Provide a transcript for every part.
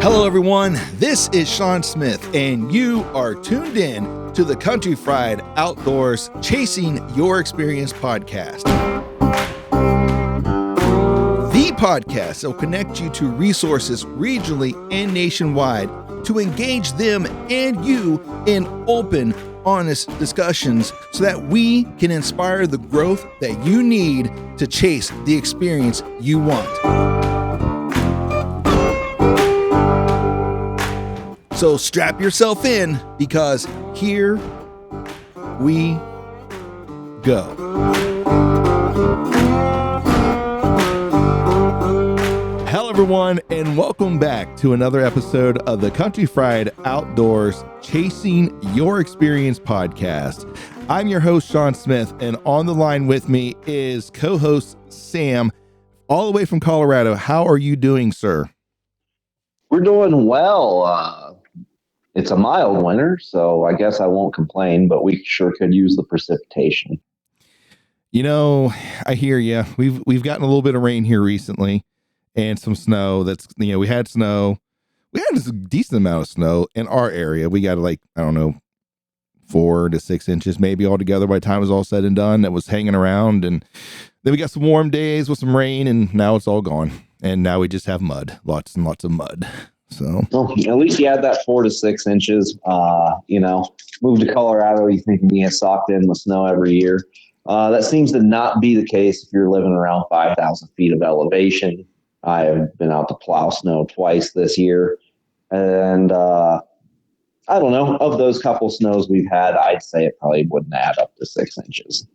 Hello, everyone. This is Sean Smith, and you are tuned in to the Country Fried Outdoors Chasing Your Experience podcast. The podcast that will connect you to resources regionally and nationwide to engage them and you in open, honest discussions so that we can inspire the growth that you need to chase the experience you want. So strap yourself in because here we go. Hello, everyone, and welcome back to another episode of the Country Fried Outdoors Chasing Your Experience podcast. I'm your host, Sean Smith, and on the line with me is co-host Sam, all the way from Colorado. How are you doing, sir? We're doing well. It's a mild winter, so I guess I won't complain, but we sure could use the precipitation. You know, I hear you. We've gotten a little bit of rain here recently and some snow. We had snow. We had a decent amount of snow in our area. We got 4 to 6 inches maybe altogether by the time it was all said and done. That was hanging around. And then we got some warm days with some rain, and now it's all gone. And now we just have mud, lots and lots of mud. So, well, at least you had that 4 to 6 inches. Moved to Colorado, you think you can get socked in with snow every year. That seems to not be the case if you're living around 5,000 feet of elevation. I have been out to plow snow twice this year. And I don't know, of those couple snows we've had, I'd say it probably wouldn't add up to 6 inches.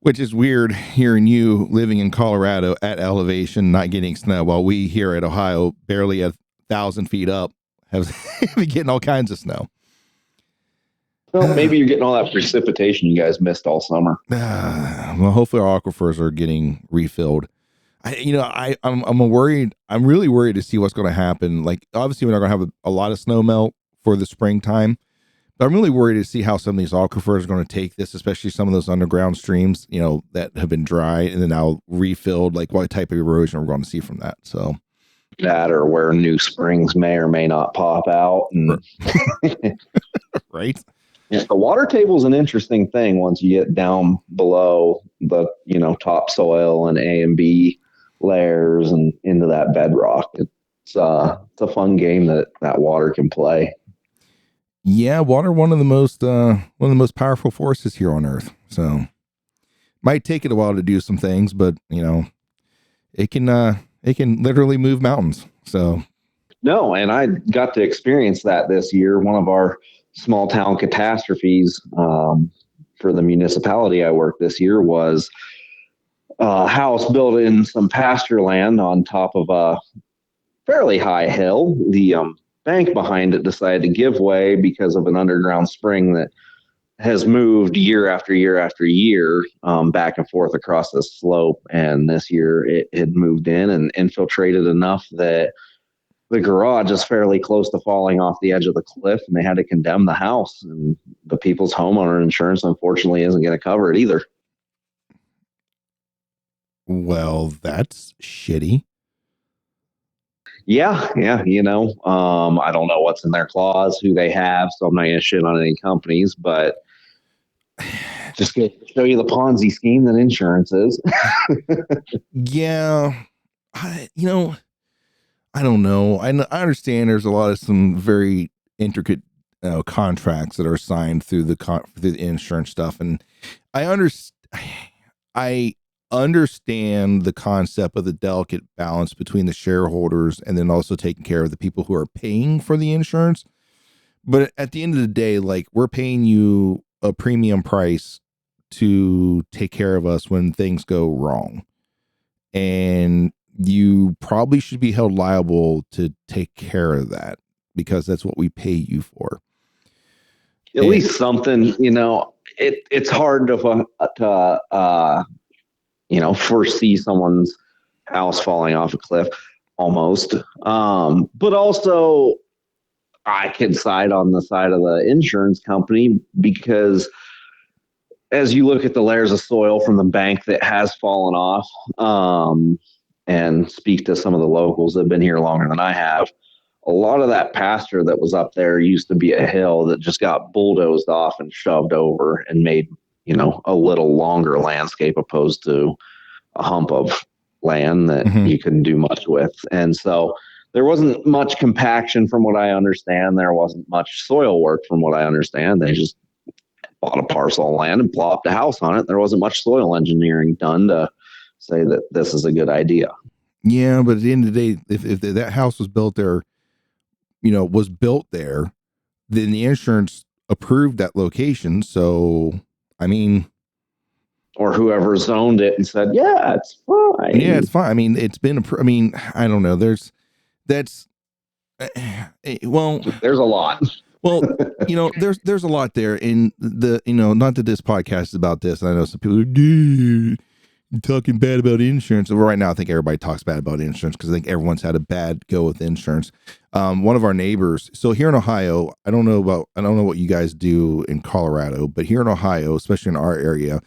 Which is weird hearing you living in Colorado at elevation, not getting snow, while we here at Ohio, barely 1,000 feet up, have been getting all kinds of snow. Well, maybe you're getting all that precipitation you guys missed all summer. Well, hopefully our aquifers are getting refilled. I'm worried. I'm really worried to see what's going to happen. Like, obviously, we're not going to have a lot of snow melt for the springtime. But I'm really worried to see how some of these aquifers are going to take this, especially some of those underground streams, that have been dry and then now refilled, like what type of erosion we're going to see from that. So that, or where new springs may or may not pop out. And right. Yeah, the water table is an interesting thing once you get down below the, topsoil and A and B layers and into that bedrock. It's a fun game that water can play. Yeah, water, one of the most powerful forces here on Earth. So might take it a while to do some things, but it can literally move mountains. So no, and I got to experience that this year. One of our small town catastrophes for the municipality I worked this year was a house built in some pasture land on top of a fairly high hill. The bank behind it decided to give way because of an underground spring that has moved year after year after year back and forth across the slope. And this year it had moved in and infiltrated enough that the garage is fairly close to falling off the edge of the cliff, and they had to condemn the house. And the people's homeowner insurance, unfortunately, isn't going to cover it either. Well, that's shitty. Yeah. I don't know what's in their clause, who they have, so I'm not going to shit on any companies, but just to show you the Ponzi scheme that insurance is. Yeah. I don't know. I understand there's a lot of some very intricate contracts that are signed through the insurance stuff, and I understand the concept of the delicate balance between the shareholders and then also taking care of the people who are paying for the insurance. But at the end of the day, like, we're paying you a premium price to take care of us when things go wrong. And you probably should be held liable to take care of that because that's what we pay you for. At least something, it's hard to foresee someone's house falling off a cliff almost. But also I can side on the side of the insurance company because as you look at the layers of soil from the bank that has fallen off, and speak to some of the locals that have been here longer than I have, a lot of that pasture that was up there used to be a hill that just got bulldozed off and shoved over and made, a little longer landscape opposed to a hump of land that you couldn't do much with. And so there wasn't much compaction from what I understand. There wasn't much soil work from what I understand. They just bought a parcel of land and plopped a house on it. There wasn't much soil engineering done to say that this is a good idea. Yeah, but at the end of the day, if that house was built there, was built there, then the insurance approved that location. So, I mean, or whoever zoned it and said, yeah, it's fine. Yeah, it's fine. I mean, it's been, I don't know. There's a lot. Well, there's a lot there in not that this podcast is about this. I know some people are talking bad about insurance. Well, right now, I think everybody talks bad about insurance because I think everyone's had a bad go with insurance. One of our neighbors, so here in Ohio, I don't know what you guys do in Colorado, but here in Ohio, especially in our area,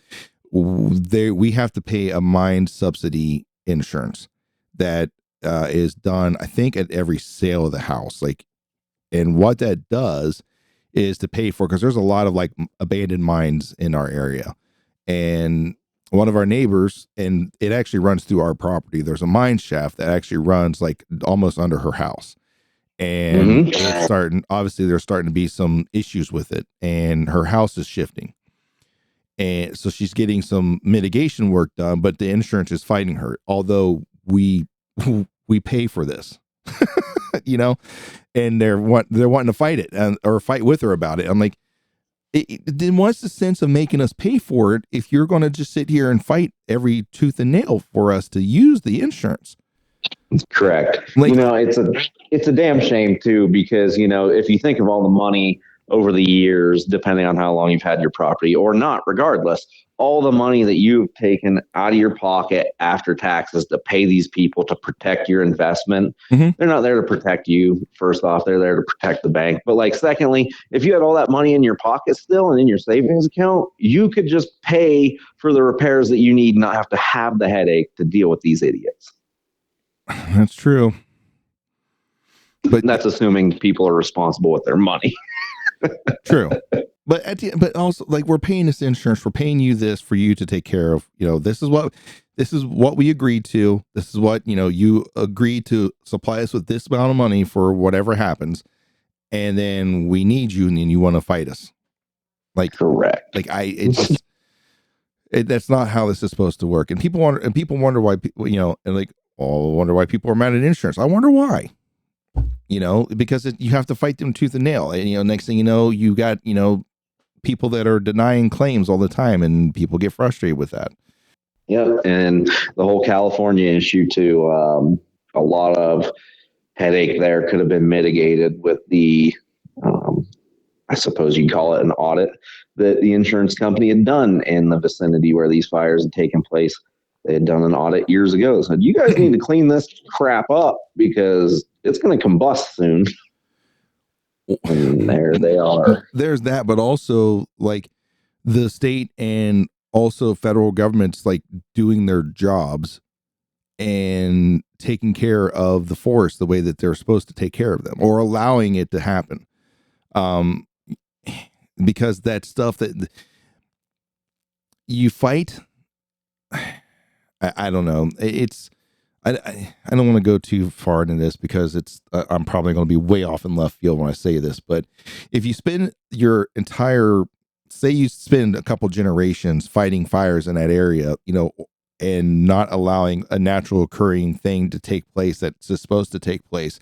we have to pay a mine subsidy insurance that is done, I think, at every sale of the house. And what that does is to pay for, because there's a lot of abandoned mines in our area, and one of our neighbors, and it actually runs through our property. There's a mine shaft that actually runs almost under her house, and it's obviously there's starting to be some issues with it, and her house is shifting. And so she's getting some mitigation work done, but the insurance is fighting her. Although we pay for this, and they're wanting to fight it or fight with her about it. I'm like, then what's the sense of making us pay for it if you're going to just sit here and fight every tooth and nail for us to use the insurance? Correct. It's a damn shame too, because if you think of all the money over the years, depending on how long you've had your property or not, regardless, all the money that you've taken out of your pocket after taxes to pay these people to protect your investment, they're not there to protect you. First off, they're there to protect the bank. But secondly, if you had all that money in your pocket still and in your savings account, you could just pay for the repairs that you need, not have to have the headache to deal with these idiots. That's true. But that's assuming people are responsible with their money. True. But also, we're paying this insurance, we're paying you this for you to take care of, this is what we agreed to. This is what, you agreed to supply us with this amount of money for whatever happens. And then we need you and then you want to fight us. Correct. That's not how this is supposed to work. And people wonder why, wonder why people are mad at insurance. I wonder why. Because you have to fight them tooth and nail. And, next thing you know, you got, people that are denying claims all the time, and people get frustrated with that. Yeah. And the whole California issue too, a lot of headache there could have been mitigated with the, I suppose you'd call it an audit that the insurance company had done in the vicinity where these fires had taken place. They had done an audit years ago. They said, you guys need to clean this crap up because it's going to combust soon. And there they are. There's that, but also the state and also federal governments doing their jobs and taking care of the forest the way that they're supposed to take care of them, or allowing it to happen. Because that stuff that you fight, I don't know. I don't want to go too far into this because I'm probably going to be way off in left field when I say this, but if you spend your entire, say you spend a couple generations fighting fires in that area, and not allowing a natural occurring thing to take place that's supposed to take place,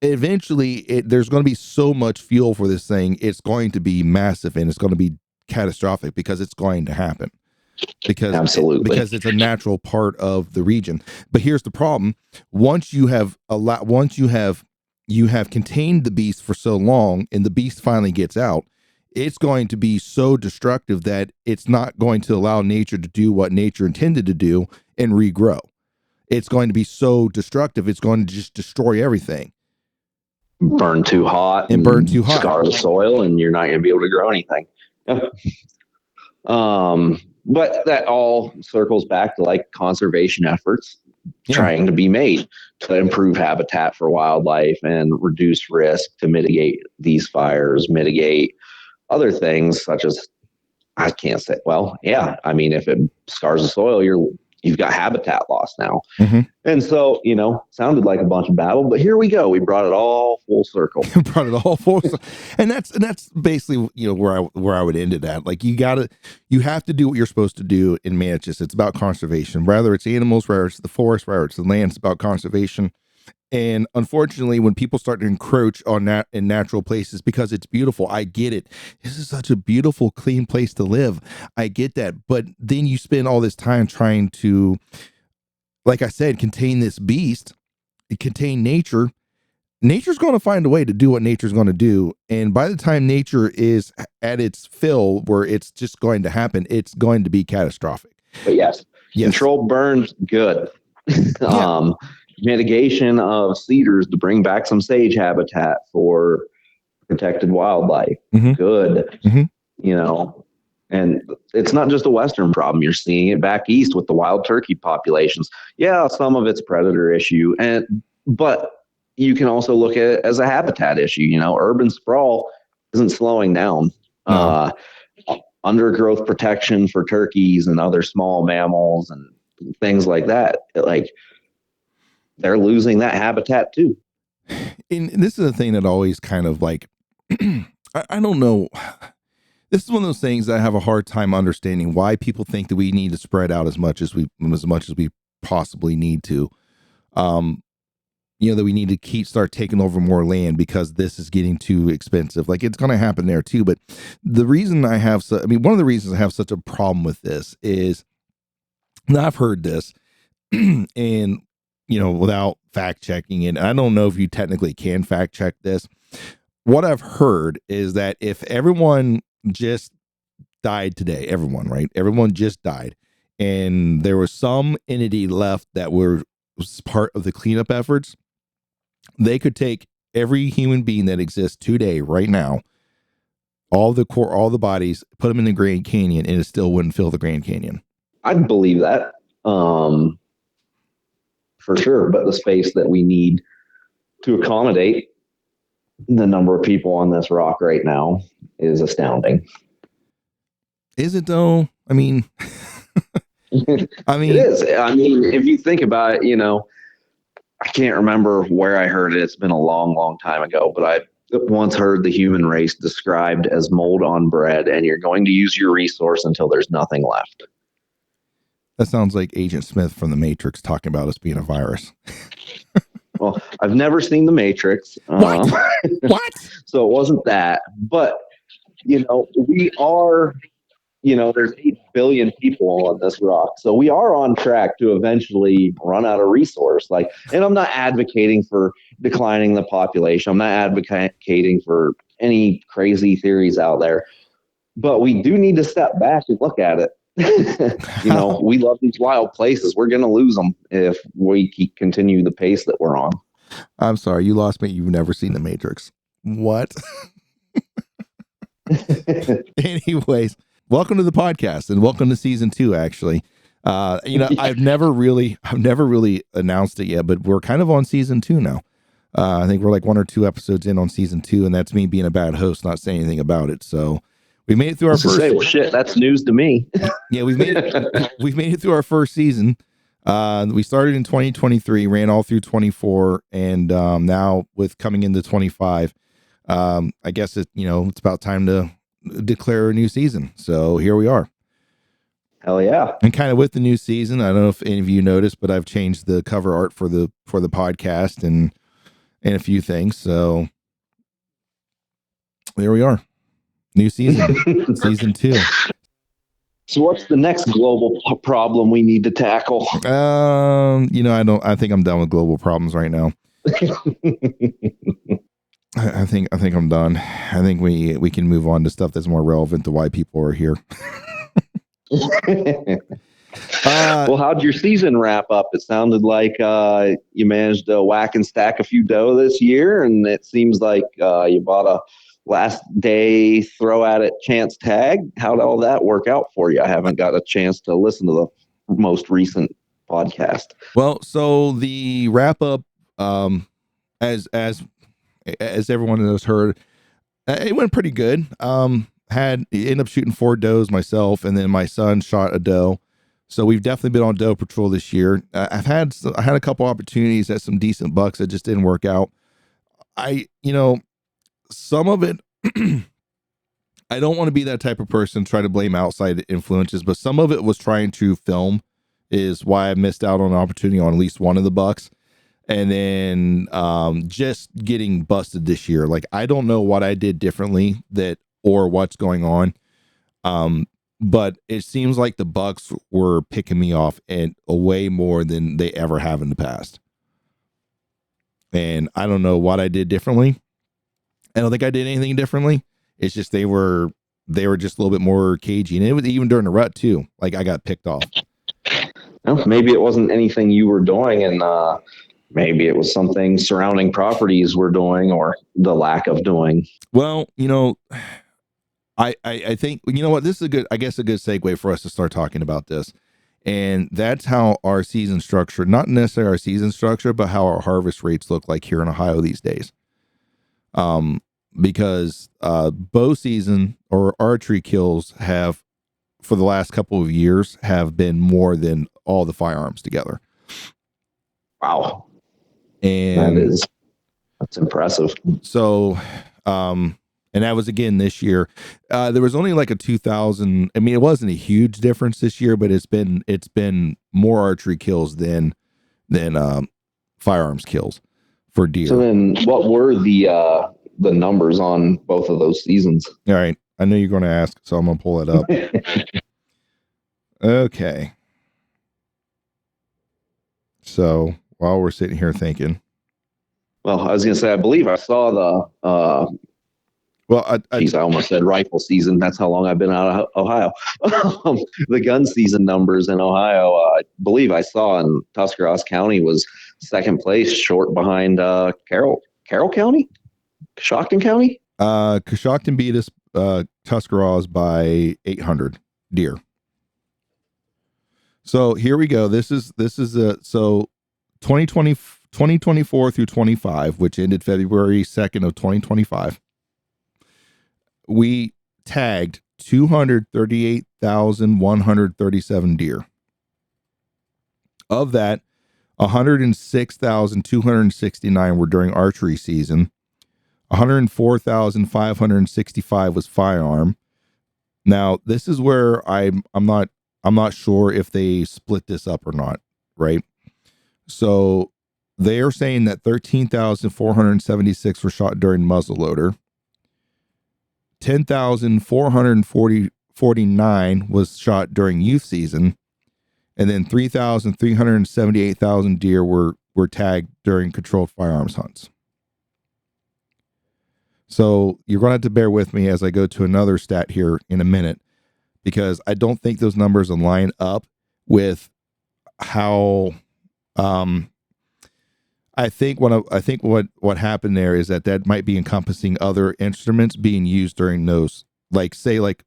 eventually there's going to be so much fuel for this thing. It's going to be massive and it's going to be catastrophic because it's going to happen. Absolutely. Because it's a natural part of the region. But here's the problem: once you have contained the beast for so long, and the beast finally gets out, it's going to be so destructive that it's not going to allow nature to do what nature intended to do and regrow. It's going to be so destructive; it's going to just destroy everything. Burn too hot, scar the soil, and you're not going to be able to grow anything. But that all circles back to conservation efforts. trying to be made to improve habitat for wildlife and reduce risk, to mitigate these fires, mitigate other things such as, I can't say, well, yeah, I mean, if it scars the soil, you've got habitat loss now. Mm-hmm. And so, sounded like a bunch of babble, but here we go. We brought it all full circle. And that's basically, where I would end it at. Like, you have to do what you're supposed to do and manage this. It's about conservation, whether it's animals, whether it's the forest, whether it's the land, it's about conservation. And unfortunately, when people start to encroach on that in natural places, because it's beautiful, I get it. This is such a beautiful, clean place to live. I get that. But then you spend all this time trying to, like I said, contain this beast, contain nature. Nature's going to find a way to do what nature's going to do. And by the time nature is at its fill, where it's just going to happen, it's going to be catastrophic. But yes. Controlled burns, good. Yeah. Mitigation of cedars to bring back some sage habitat for protected wildlife, good. And it's not just a Western problem. You're seeing it back east with the wild turkey populations. Yeah, some of it's predator issue, but you can also look at it as a habitat issue. Urban sprawl isn't slowing down. No. Undergrowth protection for turkeys and other small mammals and things like that. They're losing that habitat too. And this is the thing that always kind of like, I don't know. This is one of those things that I have a hard time understanding, why people think that we need to spread out as much as we possibly need to. That we need to start taking over more land because this is getting too expensive. Like, it's going to happen there too. But the reason one of the reasons I have such a problem with this is, and I've heard this and, without fact checking it, I don't know if you technically can fact check this. What I've heard is that if everyone just died today, everyone just died, and there was some entity left that was part of the cleanup efforts, they could take every human being that exists today, right now, all the bodies, put them in the Grand Canyon, and it still wouldn't fill the Grand Canyon. I'd believe that. For sure. But the space that we need to accommodate the number of people on this rock right now is astounding. Is it though? I mean, it is. I mean, if you think about it, I can't remember where I heard it. It's been a long, long time ago, but I once heard the human race described as mold on bread, and you're going to use your resource until there's nothing left. That sounds like Agent Smith from The Matrix talking about us being a virus. Well, I've never seen The Matrix. What? So it wasn't that. But, we are, there's 8 billion people on this rock. So we are on track to eventually run out of resource. And I'm not advocating for declining the population. I'm not advocating for any crazy theories out there. But we do need to step back and look at it. We love these wild places. We're going to lose them if we continue the pace that we're on. I'm sorry, you lost me. You've never seen The Matrix. What? Anyways, welcome to the podcast and welcome to season 2. Actually, I've never really announced it yet, but we're kind of on season 2 now. I think we're like 1 or 2 episodes in on season 2, and that's me being a bad host, not saying anything about it. So we made it through our first. Shit, that's news to me. Yeah, we've made it through our first season. We started in 2023, ran all through 24, and now with coming into 25, I guess it's about time to declare a new season. So here we are. Hell yeah! And kind of with the new season, I don't know if any of you noticed, but I've changed the cover art for the podcast and a few things. So there we are. New season, season 2. So what's the next global problem we need to tackle? I think I'm done with global problems right now. I think I'm done. I think we can move on to stuff that's more relevant to why people are here. Well, how'd your season wrap up? It sounded like you managed to whack and stack a few doe this year, and it seems like you bought a last day throw at it chance tag. How'd all that work out for you? I haven't got a chance to listen to the most recent podcast. Well, so the wrap up, as everyone has heard, it went pretty good. Ended up shooting 4 does myself, and then my son shot a doe. So we've definitely been on doe patrol this year. I had a couple opportunities at some decent bucks that just didn't work out. Some of it, I don't want to be that type of person, try to blame outside influences, but some of it was trying to film is why I missed out on an opportunity on at least one of the bucks. And then just getting busted this year. Like, I don't know what I did differently or what's going on. But it seems like the bucks were picking me off and way more than they ever have in the past. And I don't know what I did differently. I don't think I did anything differently. It's just they were just a little bit more cagey, and it was even during the rut too. Like, I got picked off. Well, maybe it wasn't anything you were doing, and maybe it was something surrounding properties were doing, or the lack of doing. Well, I think, what, this is a good segue for us to start talking about this. And that's how our season structure, not necessarily our season structure, but how our harvest rates look like here in Ohio these days. Because bow season or archery kills have, for the last couple of years, have been more than all the firearms together. Wow. And that's impressive. So, and that was again this year. There was only like a 2,000. I mean, it wasn't a huge difference this year, but it's been more archery kills than firearms kills for deer. So then, what were the numbers on both of those seasons? All right, I know you're going to ask, so I'm going to pull it up. Okay. So while we're sitting here thinking, well, I was going to say, I believe I saw the. I almost said rifle season. That's how long I've been out of Ohio. The gun season numbers in Ohio, I believe I saw in Tuscarawas County was second place, short behind Carroll County, Coshocton County. Coshocton beat us, Tuscarawas by 800 deer. So here we go. This is 2024 through 25, which ended February 2nd of 2025. We tagged 238,137 deer. Of that, 106,269 were during archery season. 104,565 was firearm. Now, this is where I'm not sure if they split this up or not, right? So they are saying that 13,476 were shot during muzzleloader. 10,449 was shot during youth season, and then 3,378,000 deer were tagged during controlled firearms hunts. So you're going to have to bear with me as I go to another stat here in a minute, because I don't think those numbers align up with how I think what happened there is that might be encompassing other instruments being used during those, like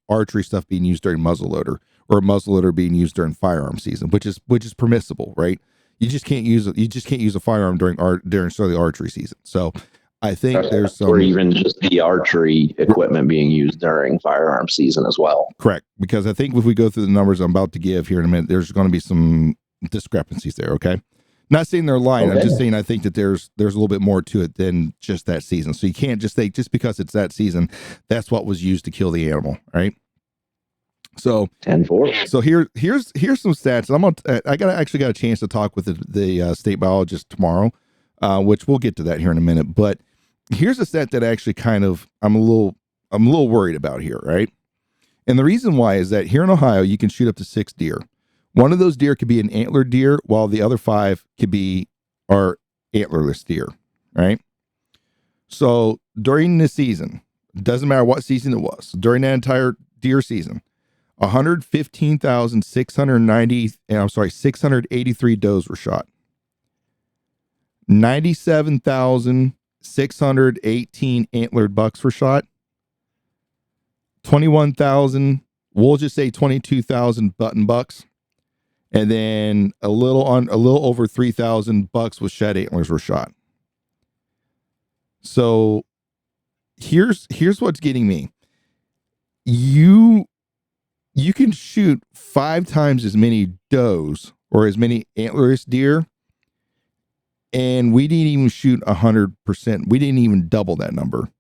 archery stuff being used during muzzleloader, or muzzleloader being used during firearm season, which is permissible, right? You just can't use a firearm during the archery season. So I think there's some, or even just the archery equipment being used during firearm season as well. Correct, because I think if we go through the numbers I'm about to give here in a minute, there's going to be some discrepancies there. Okay. Not saying they're lying. Okay. I'm just saying I think that there's a little bit more to it than just that season. So you can't just say just because it's that season, that's what was used to kill the animal, right? So 10-4. So here's some stats. I got a chance to talk with the state biologist tomorrow, which we'll get to that here in a minute. But here's a stat that actually kind of I'm a little worried about here, right? And the reason why is that here in Ohio you can shoot up to 6 deer. One of those deer could be an antlered deer, while the other 5 are antlerless deer, right? So during the season, doesn't matter what season it was, during that entire deer season, 683 does were shot. 97,618 antlered bucks were shot. 22,000 button bucks, and then a little over 3,000 bucks with shed antlers were shot. So here's what's getting me. You can shoot 5 times as many does or as many antlerless deer, and we didn't even shoot 100%. We didn't even double that number.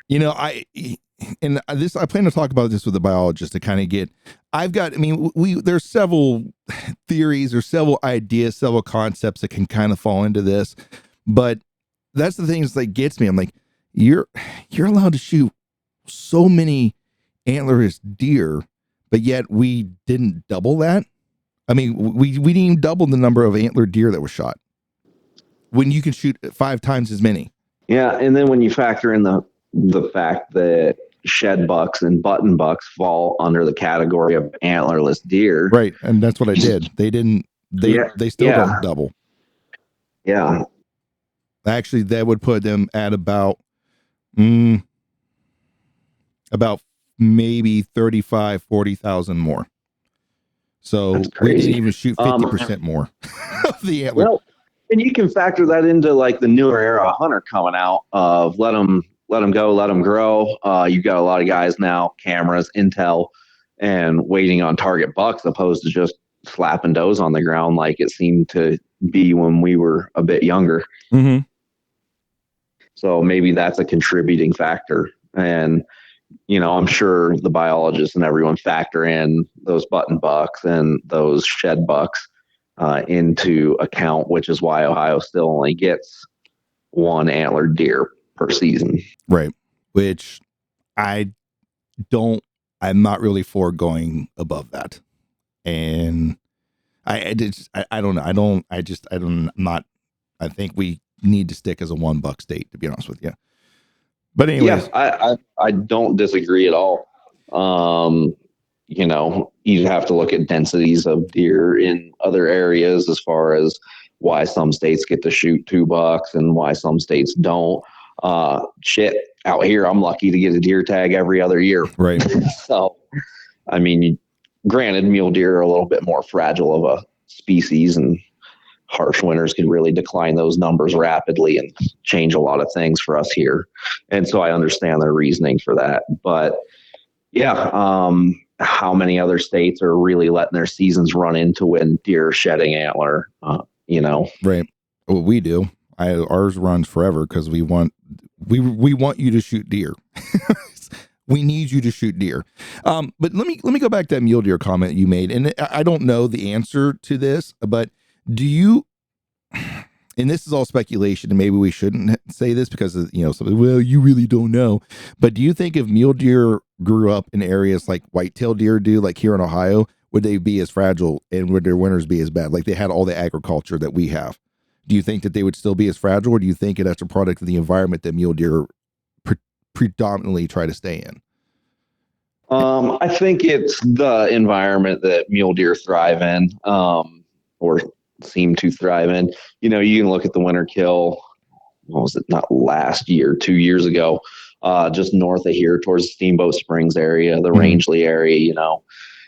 You know, I plan to talk about this with the biologist to kind of get. There's several theories or several ideas, several concepts that can kind of fall into this, but that's the things that gets me. I'm like, you're allowed to shoot so many antlerless deer, but yet we didn't double that. I mean, we didn't even double the number of antlered deer that was shot when you can shoot 5 times as many. Yeah, and then when you factor in the fact that shed bucks and button bucks fall under the category of antlerless deer, right? And that's what I did. They didn't. They still don't double. Yeah, actually, that would put them at about maybe 35,000, 40,000 more. So we didn't even shoot 50% more of the antler. Well, and you can factor that into like the newer era hunter coming out of let them go, let them grow. You've got a lot of guys now, cameras, intel, and waiting on target bucks opposed to just slapping does on the ground like it seemed to be when we were a bit younger. Mm-hmm. So maybe that's a contributing factor. And, you know, I'm sure the biologists and everyone factor in those button bucks and those shed bucks into account, which is why Ohio still only gets 1 antlered deer per season. Right. Which I'm not really for going above that. And I think we need to stick as a 1 buck state, to be honest with you. But anyways, I don't disagree at all. You know, you have to look at densities of deer in other areas as far as why some states get to shoot 2 bucks and why some states don't. Out here, I'm lucky to get a deer tag every other year. Right. So, I mean, granted, mule deer are a little bit more fragile of a species, and harsh winters can really decline those numbers rapidly and change a lot of things for us here. And so I understand their reasoning for that. But yeah, how many other states are really letting their seasons run into when deer shedding antler, you know? Right. Well, we do. Ours runs forever because we want you to shoot deer. We need you to shoot deer. But let me go back to that mule deer comment you made. And I don't know the answer to this, but do you, and this is all speculation, and maybe we shouldn't say this because of, well, you really don't know. But do you think if mule deer grew up in areas like white-tailed deer do, like here in Ohio, would they be as fragile and would their winters be as bad? Like they had all the agriculture that we have. Do you think that they would still be as fragile, or do you think that's a product of the environment that mule deer predominantly try to stay in? I think it's the environment that mule deer thrive in, or seem to thrive in. You know, you can look at the winter kill. What was it? Not last year, 2 years ago, just north of here towards Steamboat Springs area, the Rangeley area, you know,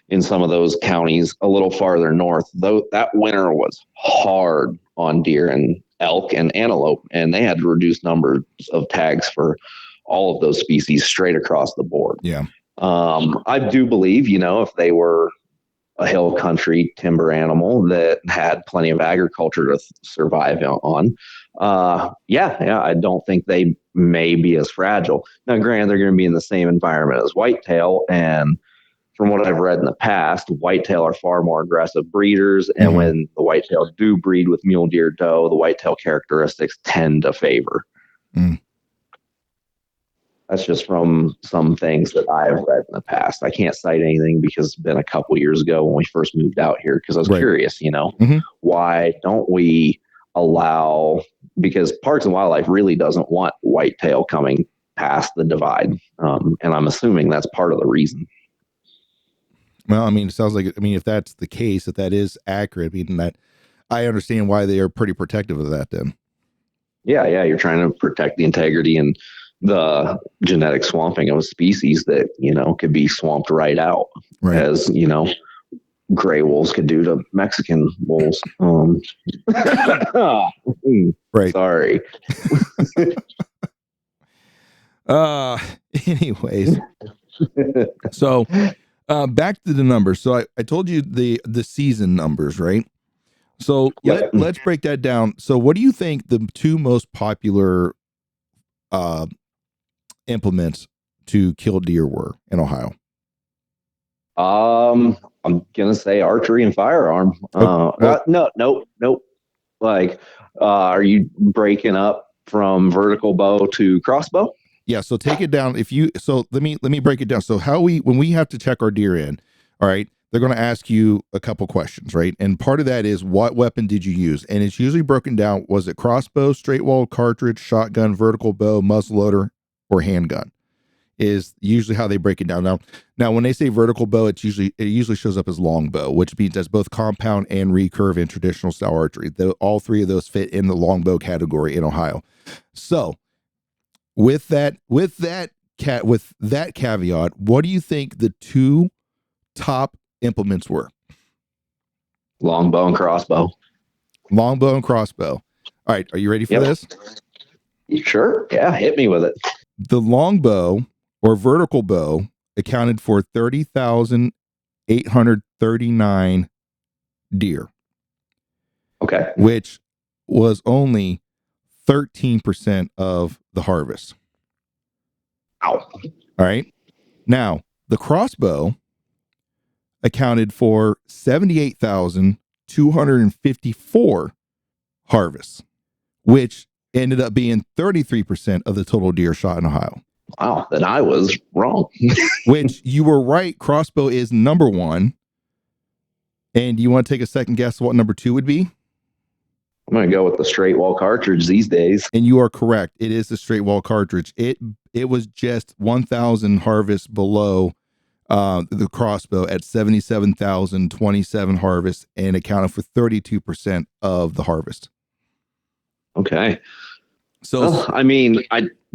in some of those counties a little farther north, though that winter was hard on deer and elk and antelope, and they had to reduce numbers of tags for all of those species straight across the board. Yeah. I do believe, you know, if they were a hill country timber animal that had plenty of agriculture to survive on, I don't think they may be as fragile. Now, granted, they're going to be in the same environment as whitetail, and from what I've read in the past, whitetail are far more aggressive breeders, and when the whitetail do breed with mule deer doe, the whitetail characteristics tend to favor. That's just from some things that I've read in the past. I can't cite anything because it's been a couple years ago when we first moved out here, because I was curious, you know, why don't we allow, because Parks and Wildlife really doesn't want whitetail coming past the divide. And I'm assuming that's part of the reason. Well, I mean, it sounds like, if that's the case, if that is accurate, that I understand why they are pretty protective of that then. Yeah. You're trying to protect the integrity and the genetic swamping of a species that, could be swamped right out, Right. as, gray wolves could do to Mexican wolves. Right. Sorry. Anyways, so back to the numbers. So I told you the season numbers, right? So Yep. let's break that down. So what do you think the two most popular implements to kill deer were in Ohio? I'm gonna say archery and firearm. Nope. Like, are you breaking up from vertical bow to crossbow? Yeah, so take it down. Let me break it down. So when we have to check our deer in, all right, they're going to ask you a couple questions, right? And part of that is what weapon did you use? And it's usually broken down: was it crossbow, straight walled cartridge, shotgun, vertical bow, muzzleloader, or handgun? Is usually how they break it down. Now when they say vertical bow, it usually shows up as longbow, which means that's both compound and recurve in traditional style archery. All three of those fit in the longbow category in Ohio. So with that caveat, what do you think the two top implements were? Longbow and crossbow. Longbow and crossbow. All right, are you ready for this? Sure. Yeah, hit me with it. The longbow or vertical bow accounted for 30,839 deer. Okay. Which was only 13% of the harvest. Ow. All right. Now, the crossbow accounted for 78,254 harvests, which ended up being 33% of the total deer shot in Ohio. Wow, then I was wrong. Which you were right. Crossbow is number one. And you want to take a second guess what number two would be? I'm going to go with the straight wall cartridge these days. And you are correct. It is the straight wall cartridge. It was just 1,000 harvests below the crossbow at 77,027 harvests and accounted for 32% of the harvest. Okay. So, well, I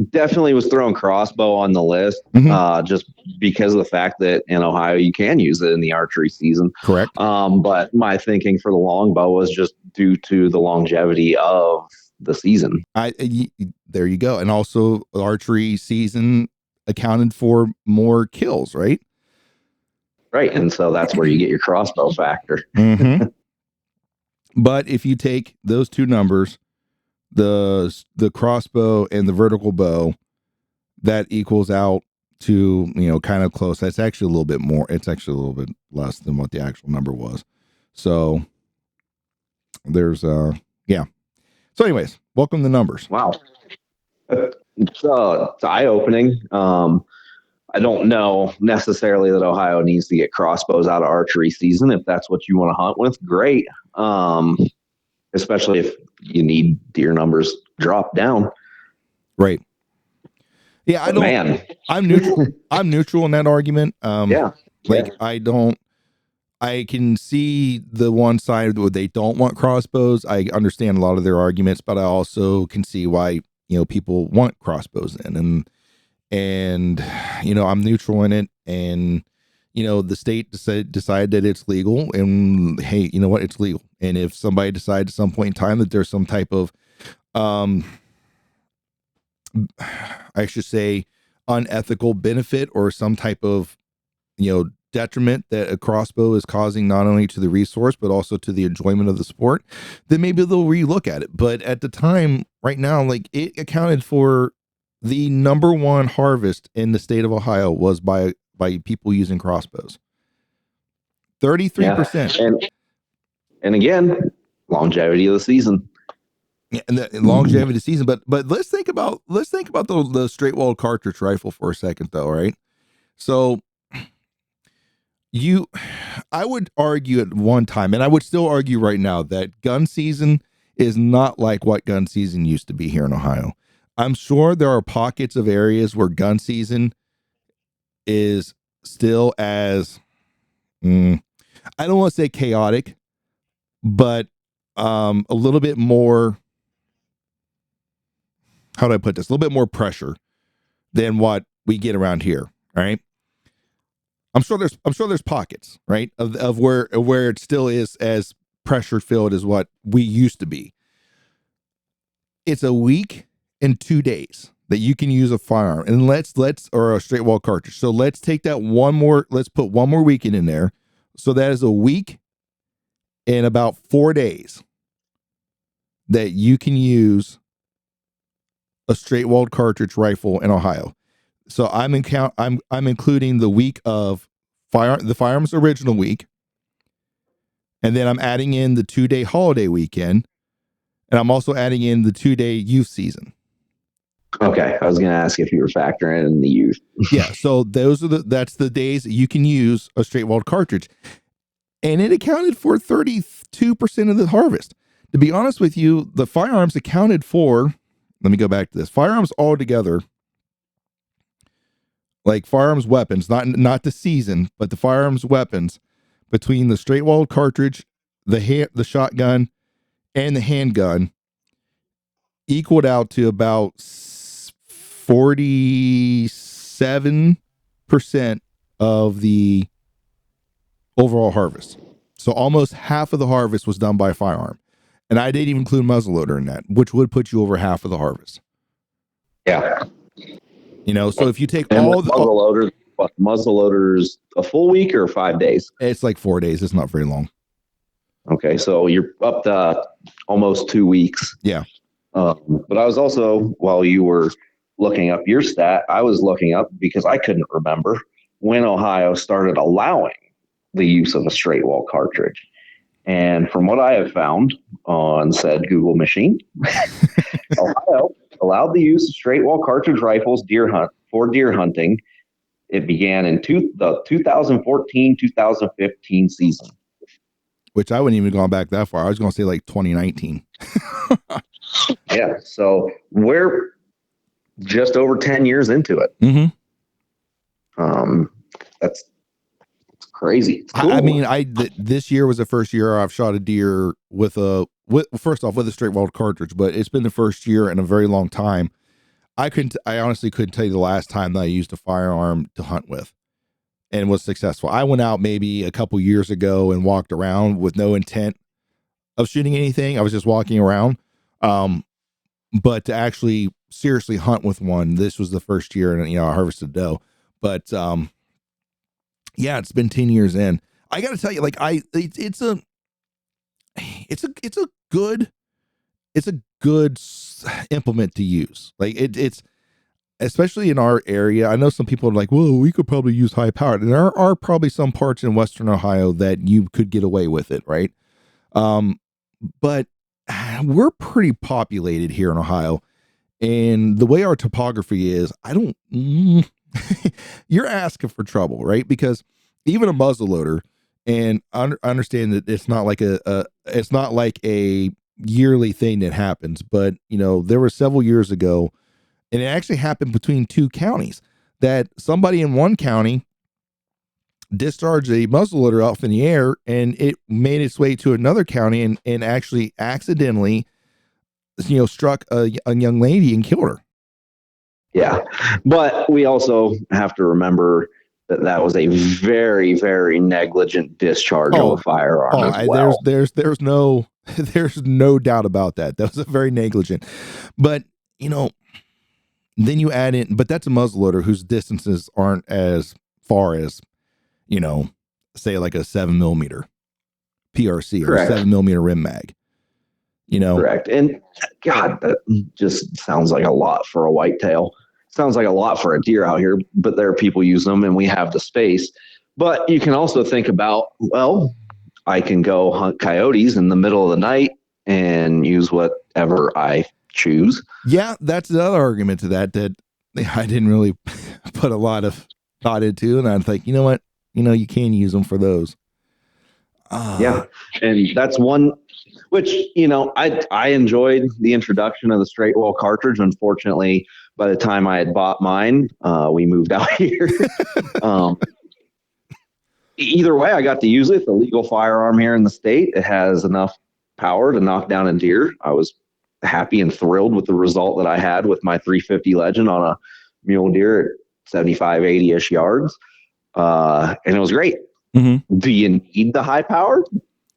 definitely was throwing crossbow on the list, just because of the fact that in Ohio you can use it in the archery season. Correct. But my thinking for the longbow was just due to the longevity of the season. There you go. And also archery season accounted for more kills, right? Right. And so that's where you get your crossbow factor. Mm-hmm. But if you take those two numbers, the crossbow and the vertical bow, that equals out to, kind of close. That's actually a little bit more. It's actually a little bit less than what the actual number was. So there's, yeah. So anyways, welcome to numbers. Wow. It's eye-opening. I don't know necessarily that Ohio needs to get crossbows out of archery season. If that's what you want to hunt with, great. Especially if you need deer numbers drop down. Right. Yeah, I'm neutral. I'm neutral in that argument. I can see the one side where they don't want crossbows. I understand a lot of their arguments, but I also can see why, people want crossbows in. And I'm neutral in it. And, the state decide that it's legal, and hey, you know what? It's legal. And if somebody decides at some point in time that there's some type of, I should say, unethical benefit or some type of, detriment that a crossbow is causing not only to the resource but also to the enjoyment of the sport, then maybe they'll relook at it. But at the time, right now, like, it accounted for the number one harvest in the state of Ohio was by people using crossbows. 33%. Yeah. And again, longevity of the season. Yeah, and the longevity of the season. But let's think about the straight walled cartridge rifle for a second, though, right? So I would argue at one time, and I would still argue right now, that gun season is not like what gun season used to be here in Ohio. I'm sure there are pockets of areas where gun season is still as, I don't want to say chaotic, but a little bit more, how do I put this? A little bit more pressure than what we get around here. Right. I'm sure there's pockets, right, of where it still is as pressure filled as what we used to be. It's a week and 2 days that you can use a firearm, and let's or a straight wall cartridge. So let's take that let's put one more weekend in there. So that is a week and about 4 days that you can use a straight walled cartridge rifle in Ohio. So I'm including the week of the firearms original week, and then I'm adding in the 2-day holiday weekend, and I'm also adding in the 2-day youth season. Okay, I was going to ask if you were factoring in the youth. Yeah, so that's the days that you can use a straight walled cartridge, and it accounted for 32% of the harvest. To be honest with you, the firearms accounted for. Let me go back to this. Firearms altogether, like firearms weapons, not the season, but the firearms weapons, between the straight walled cartridge, the shotgun, and the handgun, equaled out to about 47% of the overall harvest. So almost half of the harvest was done by a firearm. And I didn't even include muzzleloader in that, which would put you over half of the harvest. Yeah. So if you take and all the muzzleloaders, a full week or 5 days? It's like 4 days. It's not very long. Okay, so you're up to almost 2 weeks. Yeah. But I was also, while you were looking up your stat, I was looking up because I couldn't remember when Ohio started allowing the use of a straight wall cartridge. And from what I have found on said Google machine, Ohio allowed the use of straight wall cartridge rifles for deer hunting. It began in the 2014-2015 season. Which I wouldn't even gone back that far. I was going to say like 2019. Yeah, so we're just over 10 years into it. Mm-hmm. That's crazy. It's cool. I mean, this year was the first year I've shot a deer with a straight walled cartridge, but it's been the first year in a very long time. I honestly couldn't tell you the last time that I used a firearm to hunt with and was successful. I went out maybe a couple years ago and walked around with no intent of shooting anything. I was just walking around. But to actually seriously hunt with one, this was the first year, and I harvested doe. But yeah, it's been 10 years in. I got to tell you, like it's a good implement to use. Like it's especially in our area. I know some people are like, well, we could probably use high powered. And there are probably some parts in Western Ohio that you could get away with it. Right. But we're pretty populated here in Ohio, and the way our topography is, you're asking for trouble, right? Because even a muzzleloader, and I understand that it's not like a yearly thing that happens, but there were several years ago, and it actually happened between two counties, that somebody in one county discharged a muzzleloader off in the air, and it made its way to another county and actually accidentally struck a young lady and killed her. Yeah, but we also have to remember that was a very, very negligent discharge of a firearm as well. There's no doubt about that. That was a very negligent, but then you add in, but that's a muzzleloader whose distances aren't as far as say like a 7mm PRC. Correct. Or a 7mm rim mag. Correct. And God, that just sounds like a lot for a whitetail. Sounds like a lot for a deer out here, but there are people use them, and we have the space. But you can also think about, well, I can go hunt coyotes in the middle of the night and use whatever I choose. Yeah, that's the other argument to that I didn't really put a lot of thought into, and I think, you know what? You can use them for those. Yeah. And that's one, which, I enjoyed the introduction of the straight wall cartridge. Unfortunately, by the time I had bought mine, we moved out here. Either way, I got to use it. It's a legal firearm here in the state. It has enough power to knock down a deer. I was happy and thrilled with the result that I had with my 350 Legend on a mule deer at 75, 80-ish yards. And it was great. Mm-hmm. Do you need the high power?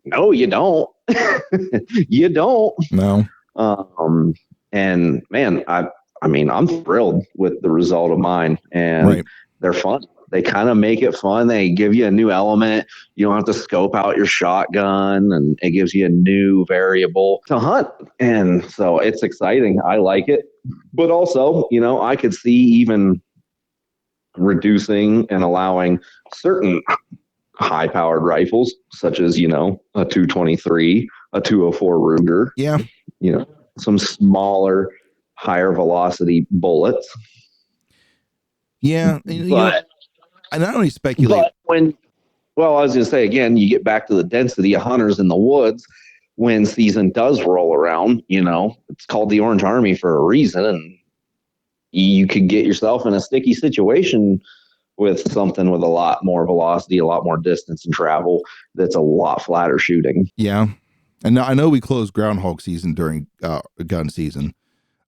No, you don't. You don't. No. And man, I mean, I'm thrilled with the result of mine, and they're fun. They kind of make it fun. They give you a new element. You don't have to scope out your shotgun, and it gives you a new variable to hunt. And so it's exciting. I like it. But also, I could see even reducing and allowing certain high powered rifles, such as, a 223, a 204 Ruger. Yeah. Some smaller, higher velocity bullets. Yeah. But I not only speculate. But I was going to say, again, you get back to the density of hunters in the woods when season does roll around, it's called the Orange Army for a reason. And you could get yourself in a sticky situation with something with a lot more velocity, a lot more distance and travel that's a lot flatter shooting. Yeah. And I know we closed groundhog season during gun season.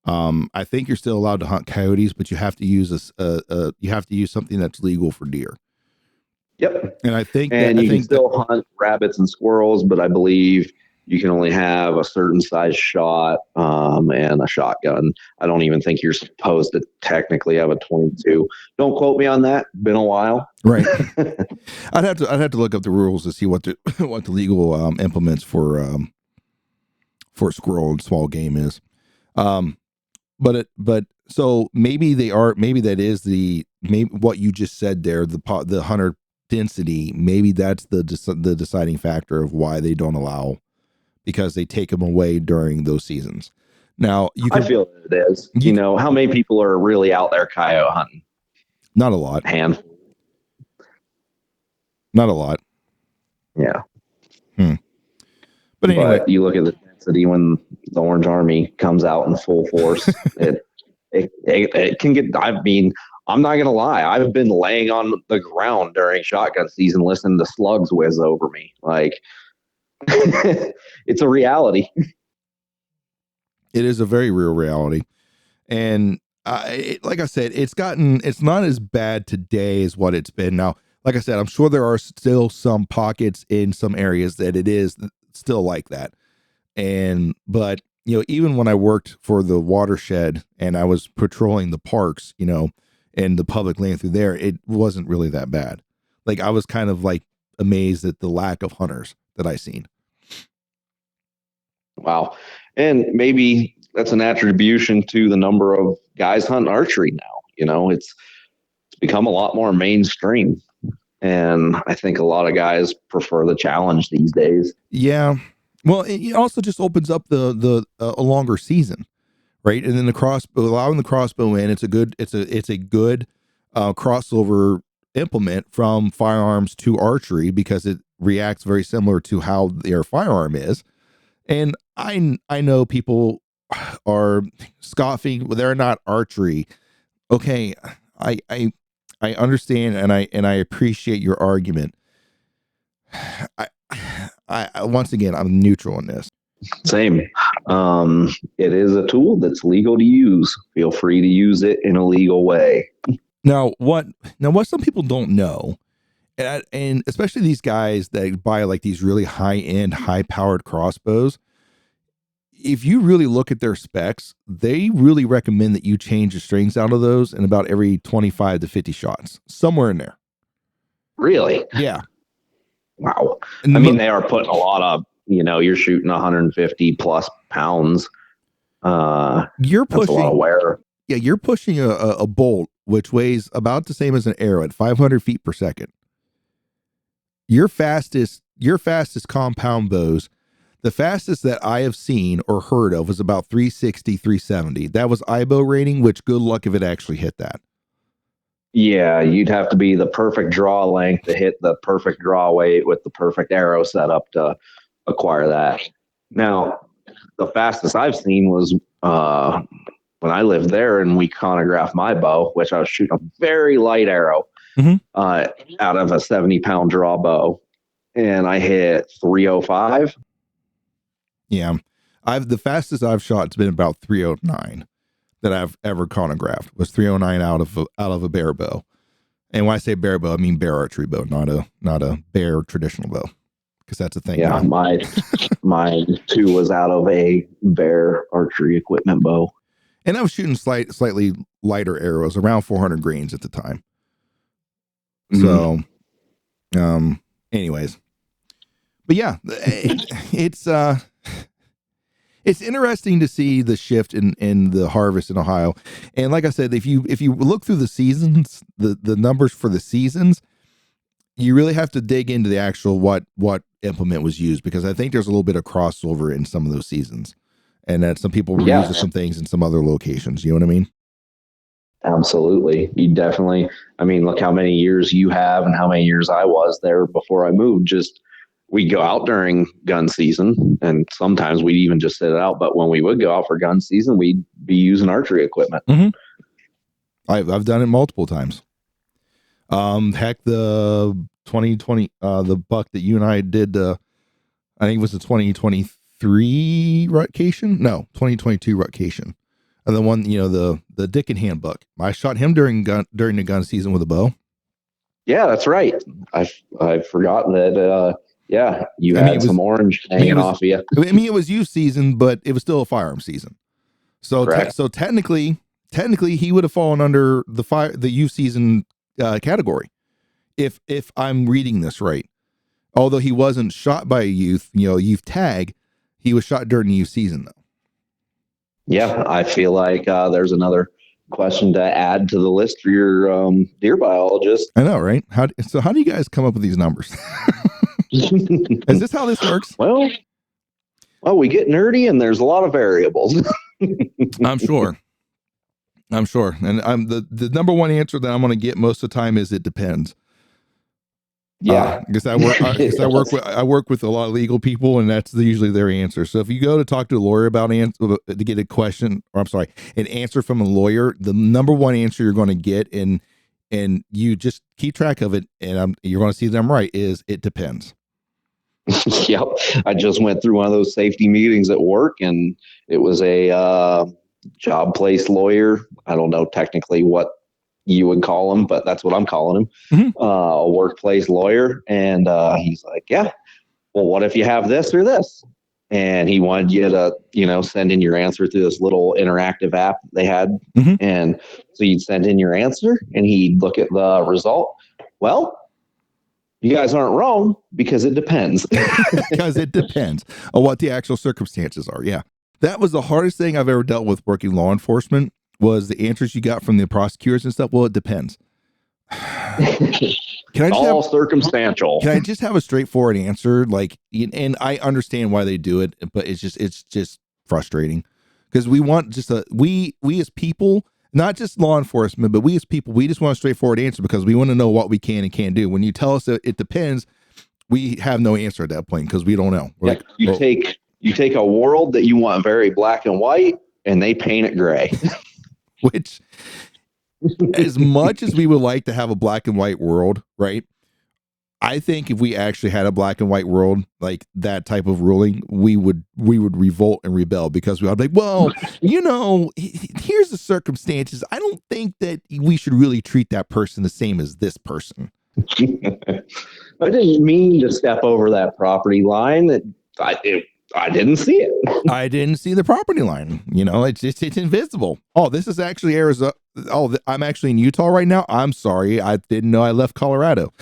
I think you're still allowed to hunt coyotes, but you have to use something that's legal for deer. Yep. And I think you can still hunt rabbits and squirrels, but I believe you can only have a certain size shot and a shotgun. I don't even think you're supposed to technically have a 22. Don't quote me on that. Been a while. Right. I'd have to look up the rules to see what the legal implements for squirrel and small game is. But so maybe that is maybe what you just said there, the hunter density, maybe that's the deciding factor of why they don't allow, because they take them away during those seasons. Now I feel it is. How many people are really out there coyote hunting? Not a lot. Handful. Not a lot. Yeah. But anyway, you look at the density when the Orange Army comes out in full force. it can get. I mean, I'm not gonna lie. I've been laying on the ground during shotgun season, listening to slugs whiz over me. Like, it's a reality. It is a very real reality, and like I said, it's not as bad today as what it's been. Now, like I said, I'm sure there are still some pockets in some areas that it is still like that. But even when I worked for the watershed and I was patrolling the parks, and the public land through there, it wasn't really that bad. Like, I was kind of like amazed at the lack of hunters that I seen. Wow. And maybe that's an attribution to the number of guys hunting archery now. It's become a lot more mainstream. And I think a lot of guys prefer the challenge these days. Yeah. Well, it also just opens up a longer season, right? And then allowing the crossbow in, it's a good crossover implement from firearms to archery, because it reacts very similar to how their firearm is. And I know people are scoffing, well, they're not archery. Okay, I understand, and I appreciate your argument. I once again, I'm neutral in this. Same. It is a tool that's legal to use. Feel free to use it in a legal way. Now, what some people don't know, and especially these guys that buy like these really high-end, high-powered crossbows, if you really look at their specs, they really recommend that you change the strings out of those in about every 25 to 50 shots, somewhere in there. Really? Yeah. Wow. I mean, they are putting a lot of, you're shooting 150 plus pounds. You're pushing a lot of wear. Yeah, you're pushing a bolt which weighs about the same as an arrow at 500 feet per second. Your fastest compound bows, the fastest that I have seen or heard of, was about 360, 370. That was eyebrow rating, which good luck if it actually hit that. Yeah, you'd have to be the perfect draw length to hit the perfect draw weight with the perfect arrow setup to acquire that. Now, the fastest I've seen was when I lived there and we chronographed my bow, which I was shooting a very light arrow out of a 70-pound draw bow, and I hit 305. Yeah, the fastest I've shot has been about 309. that I've ever chronographed was 309 out of a bear bow. And when I say bear bow, I mean bear archery bow, not a bear traditional bow, because that's a thing. Yeah, now. my 2 was out of a bear archery equipment bow. And I was shooting slightly lighter arrows, around 400 grains at the time. So, anyways, but yeah, it's interesting to see the shift in the harvest in Ohio. And like I said, if you look through the seasons, the numbers for the seasons, you really have to dig into the actual what implement was used, because I think there's a little bit of crossover in some of those seasons, and that some people reuse some things in some other locations. You know what I mean? Absolutely. You definitely, I mean, look how many years you have and how many years I was there before I moved. Just, we'd go out during gun season, and sometimes we'd even just sit it out. But when we would go out for gun season, we'd be using archery equipment. Mm-hmm. I've done it multiple times. Heck, the 2020, the buck that you and I did, I think it was the 2023 rutcation. No, 2022 rutcation. And the one, the Dick and Hand buck. I shot him during the gun season with a bow. Yeah, that's right. I've forgotten that. You had some orange hanging off of you. I mean, it was youth season, but it was still a firearm season. So, so technically, he would have fallen under the youth season category, if I'm reading this right. Although he wasn't shot by a youth tag, he was shot during the youth season, though. Yeah, I feel like there's another question to add to the list for your deer biologist. I know, right? How do you guys come up with these numbers? Is this how this works? Well, we get nerdy, and there's a lot of variables. I'm sure. And I'm the number one answer that I'm going to get most of the time is it depends. Yeah, because I work with a lot of legal people, and that's usually their answer. So if you go to talk to a lawyer about to get a question, or an answer from a lawyer, the number one answer you're going to get, and you just keep track of it, and you're going to see them right, is it depends. Yep, I just went through one of those safety meetings at work, and it was a job place lawyer. I don't know technically what you would call him, but that's what I'm calling him. Mm-hmm. A workplace lawyer. And he's like, yeah, well, what if you have this or this? And he wanted you to, send in your answer through this little interactive app they had. Mm-hmm. And so you'd send in your answer, and he'd look at the result. Well, you guys aren't wrong, because it depends. Because it depends on what the actual circumstances are. Yeah. That was the hardest thing I've ever dealt with working law enforcement, was the answers you got from the prosecutors and stuff. Well, it depends. Circumstantial. Can I just have a straightforward answer? And I understand why they do it, but it's just frustrating, because we want we as people, not just law enforcement, but we as people, we just want a straightforward answer, because we want to know what we can and can't do. When you tell us that it depends, we have no answer at that point, because we don't know. You take a world that you want very black and white, and they paint it gray. Which, as much as we would like to have a black and white world, right? I think if we actually had a black and white world, like that type of ruling, we would revolt and rebel, because we would be like, well, here's the circumstances. I don't think that we should really treat that person the same as this person. I didn't mean to step over that property line. I didn't see it. I didn't see the property line. It's invisible. Oh, this is actually Arizona. Oh, I'm actually in Utah right now. I'm sorry. I didn't know I left Colorado.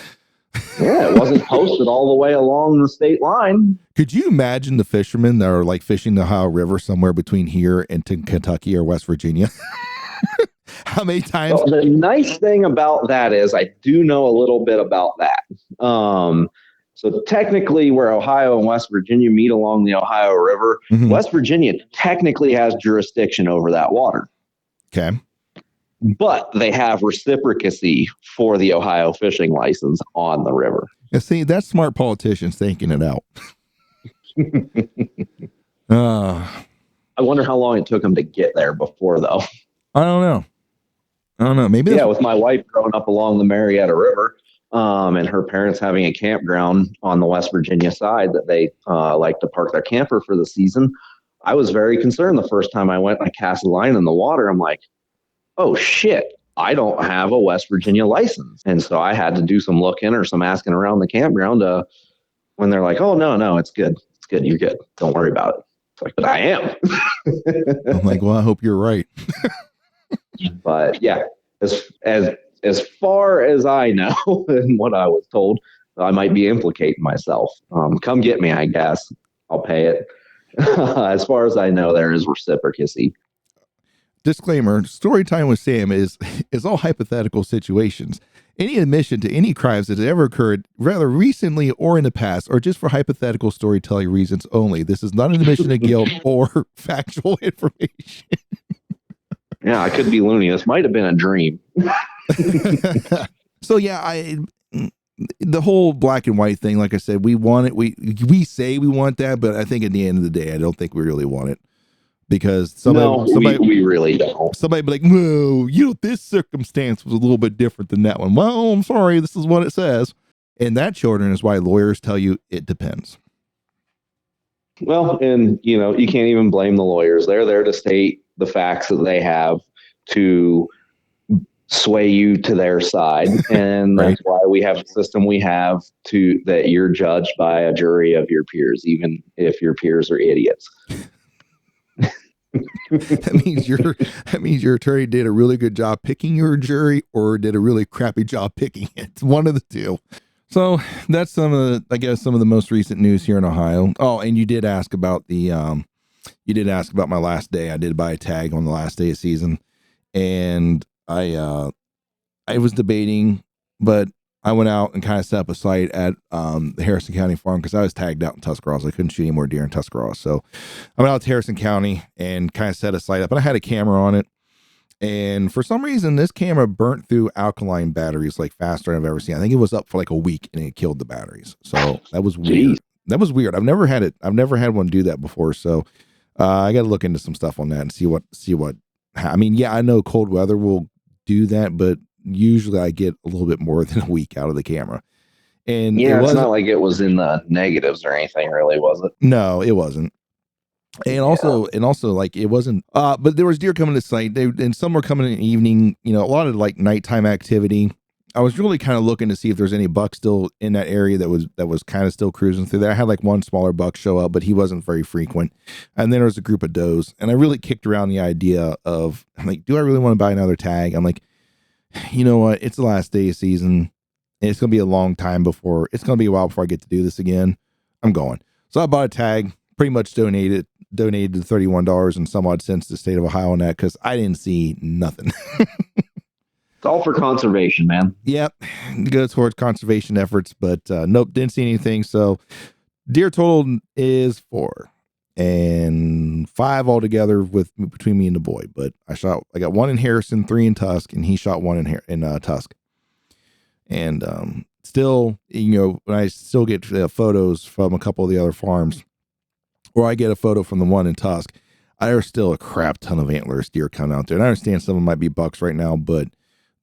Yeah, it wasn't posted all the way along the state line. Could you imagine the fishermen that are fishing the Ohio River somewhere between here and to Kentucky or West Virginia? How many times? Well, the nice thing about that is I do know a little bit about that. So technically, where Ohio and West Virginia meet along the Ohio River, mm-hmm. West Virginia technically has jurisdiction over that water. Okay. But they have reciprocacy for the Ohio fishing license on the river. Yeah, see, that's smart politicians thinking it out. I wonder how long it took them to get there before, though. I don't know. Maybe. Yeah, with my wife growing up along the Marietta River, and her parents having a campground on the West Virginia side that they like to park their camper for the season, I was very concerned the first time I went and I cast a line in the water. I'm like, oh shit, I don't have a West Virginia license. And so I had to do some looking or some asking around the campground when they're like, oh, no, it's good. It's good. You're good. Don't worry about it. It's like, but I am. I'm like, well, I hope you're right. But yeah, as far as I know and what I was told, I might be implicating myself. Come get me, I guess. I'll pay it. As far as I know, there is reciprocacy. Disclaimer: story time with Sam is all hypothetical situations. Any admission to any crimes that have ever occurred, rather recently or in the past, are just for hypothetical storytelling reasons only. This is not an admission of guilt or factual information. Yeah, I could be loony. This might have been a dream. So yeah, the whole black and white thing, like I said, we want it. We say we want that, but I think at the end of the day, I don't think we really want it. Because somebody we really don't. Somebody be like, "Whoa, this circumstance was a little bit different than that one." Well, I'm sorry, this is what it says. And that, children, is why lawyers tell you it depends. Well, and you can't even blame the lawyers. They're there to state the facts that they have to sway you to their side. And right. That's why we have the system we have that you're judged by a jury of your peers, even if your peers are idiots. that means your attorney did a really good job picking your jury or did a really crappy job picking it. It's one of the two. So that's some of the most recent news here in Ohio. Oh, and you did ask about my last day. I did buy a tag on the last day of season, and I was debating, but I went out and kind of set up a site at the Harrison County farm because I was tagged out in Tuscarawas. I couldn't shoot any more deer in Tuscarawas. So I went out to Harrison County and kind of set a site up, and I had a camera on it. And for some reason, this camera burnt through alkaline batteries like faster than I've ever seen. I think it was up for like a week and it killed the batteries. So that was weird. That was weird. I've never had one do that before. So I got to look into some stuff on that and see what. I mean, yeah, I know cold weather will do that, but usually I get a little bit more than a week out of the camera. And yeah, it's not like it was in the negatives or anything, really, was it? No, it wasn't. And also like it wasn't, but there was deer coming to site. And some were coming in the evening, a lot of like nighttime activity. I was really kind of looking to see if there's any buck still in that area that was kind of still cruising through there. I had like one smaller buck show up, but he wasn't very frequent. And then there was a group of does. And I really kicked around the idea of, I'm like, do I really want to buy another tag? I'm like, you know what? It's the last day of season. And it's going to be a long time it's going to be a while before I get to do this again. I'm going. So I bought a tag, pretty much donated $31 and some odd cents to the state of Ohio on that because I didn't see nothing. It's all for conservation, man. Yep. It goes towards conservation efforts, but nope, didn't see anything. So deer total is 4 and 5 altogether between me and the boy. But I got 1 in Harrison, 3 in Tusk, and he shot 1 in Tusk. And still, when I still get photos from a couple of the other farms, or I get a photo from the one in Tusk, there's still a crap ton of antlerless deer coming out there. And I understand some of them might be bucks right now, but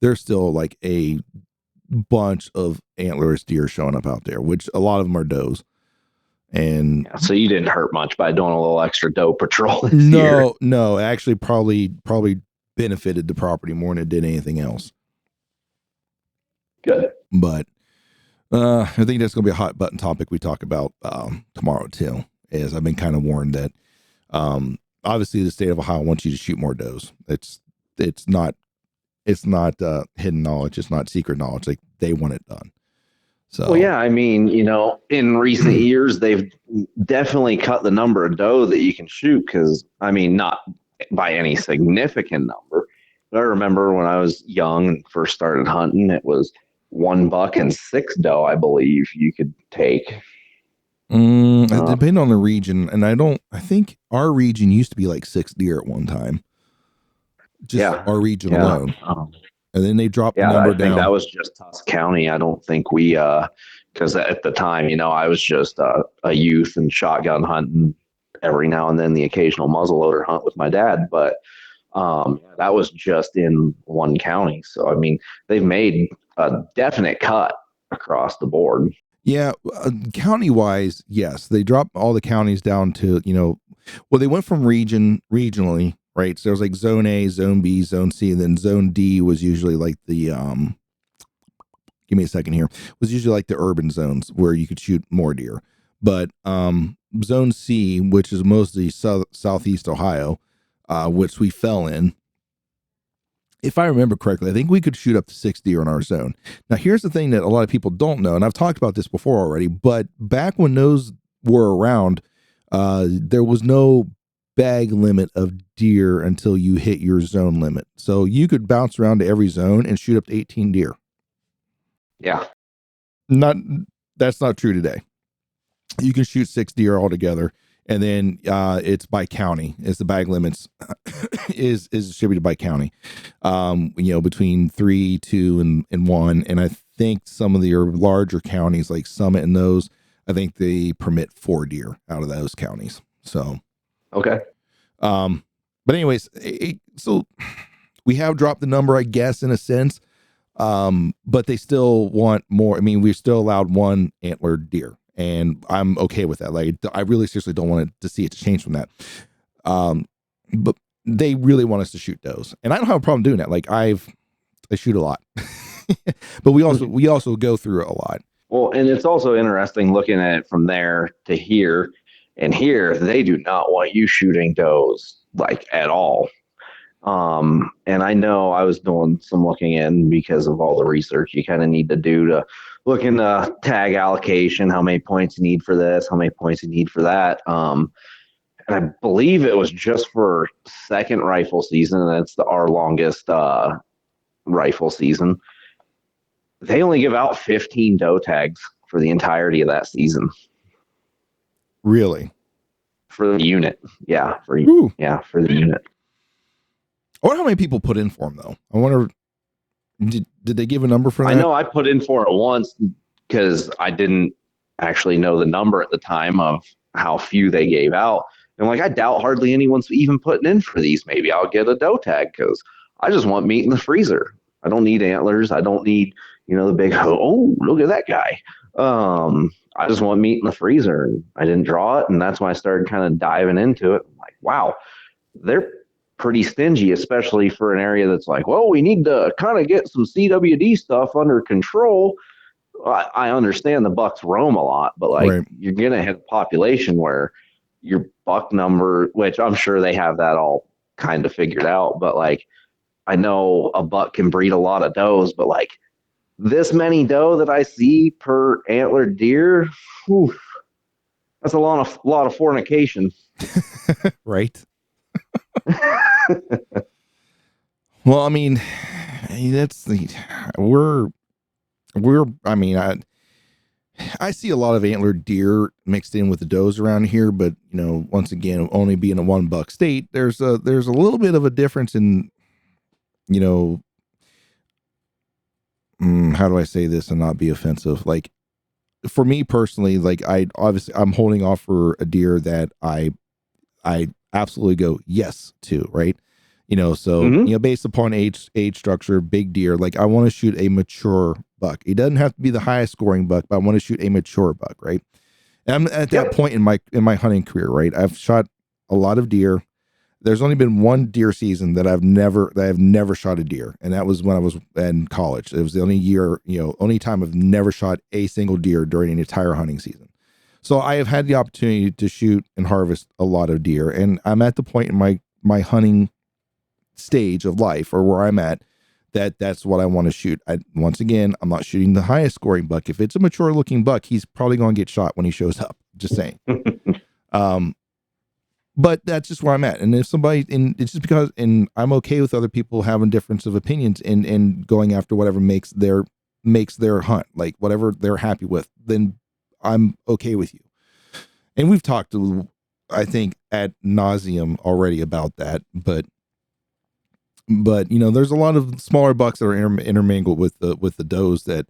there's still like a bunch of antlerless deer showing up out there, which a lot of them are does. And yeah, so you didn't hurt much by doing a little extra doe patrol this year. No, actually probably benefited the property more than it did anything else. Good. But I think that's going to be a hot button topic we talk about tomorrow too. As I've been kind of warned that obviously the state of Ohio wants you to shoot more does. It's not hidden knowledge. It's not secret knowledge. Like they want it done. So well, yeah, I mean, in recent years they've definitely cut the number of doe that you can shoot because I mean not by any significant number. But I remember when I was young and first started hunting, it was 1 buck and 6 doe, I believe you could take. It depends on the region, and I think our region used to be like 6 deer at one time. Our region alone. And then they dropped the number down. I think that was just Tusk County. I don't think we, because at the time, I was just a youth and shotgun hunting every now and then the occasional muzzleloader hunt with my dad. But that was just in one county. So, I mean, they've made a definite cut across the board. Yeah, county-wise, yes. They dropped all the counties down to, Well, they went from regionally, right? So there was like zone A, zone B, zone C, and then zone D was usually like the give me a second here, was usually like the urban zones where you could shoot more deer. But zone C, which is mostly southeast Ohio, which we fell in, if I remember correctly, I think we could shoot up to 6 deer in our zone. Now, here's the thing that a lot of people don't know, and I've talked about this before already, but back when those were around, there was no bag limit of deer until you hit your zone limit. So you could bounce around to every zone and shoot up to 18 deer. Yeah. That's not true today. You can shoot 6 deer altogether, and then it's by county. It's the bag limits is distributed by county. Between 3, 2, and 1. And I think some of the larger counties like Summit and those, I think they permit 4 deer out of those counties. So okay. But anyways, so we have dropped the number, I guess, in a sense. But they still want more. I mean, we're still allowed 1 antlered deer, and I'm okay with that. Like, I really seriously don't want to see it to change from that. But they really want us to shoot does, and I don't have a problem doing that. Like, I shoot a lot, but we also go through a lot. Well, and it's also interesting looking at it from there to here, and here they do not want you shooting does like at all. And I know I was doing some looking in because of all the research you kind of need to do to look into tag allocation, how many points you need for this, how many points you need for that. And I believe it was just for second rifle season, and that's our longest rifle season. They only give out 15 doe tags for the entirety of that season. Really? For the unit. Yeah. For the unit. I wonder how many people put in for them, though. I wonder, did they give a number for that? I know I put in for it once because I didn't actually know the number at the time of how few they gave out. And like, I doubt hardly anyone's even putting in for these. Maybe I'll get a doe tag because I just want meat in the freezer. I don't need antlers. I don't need, the big, oh, look at that guy. I just want meat in the freezer, and I didn't draw it. And that's when I started kind of diving into it. I'm like, wow, they're pretty stingy, especially for an area that's like, well, we need to kind of get some CWD stuff under control. I understand the bucks roam a lot, but like, right, you're going to hit a population where your buck number, which I'm sure they have that all kind of figured out, but like, I know a buck can breed a lot of does, but like this many doe that I see per antlered deer, whew, that's a lot of fornication. Right. Well, I mean, I see a lot of antlered deer mixed in with the does around here, but once again, only being a 1 buck state, there's a little bit of a difference in, how do I say this and not be offensive? Like, for me personally, like, I'm holding off for a deer that I absolutely go yes to, right? Based upon age structure, big deer, like, I want to shoot a mature buck. It doesn't have to be the highest scoring buck, but I want to shoot a mature buck, right? And I'm at that point in my hunting career, right? I've shot a lot of deer. There's only been 1 deer season that I've never shot a deer, and that was when I was in college. It was the only time I've never shot a single deer during an entire hunting season. So I have had the opportunity to shoot and harvest a lot of deer, and I'm at the point in my hunting stage of life, or where I'm at, that's what I want to shoot. Once again, I'm not shooting the highest scoring buck. If it's a mature looking buck, he's probably going to get shot when he shows up. Just saying. But that's just where I'm at. And if somebody, and it's just because, and I'm okay with other people having difference of opinions and going after whatever makes their hunt, like whatever they're happy with, then I'm okay with you. And we've talked, I think, ad nauseum already about that, but there's a lot of smaller bucks that are intermingled with the does that,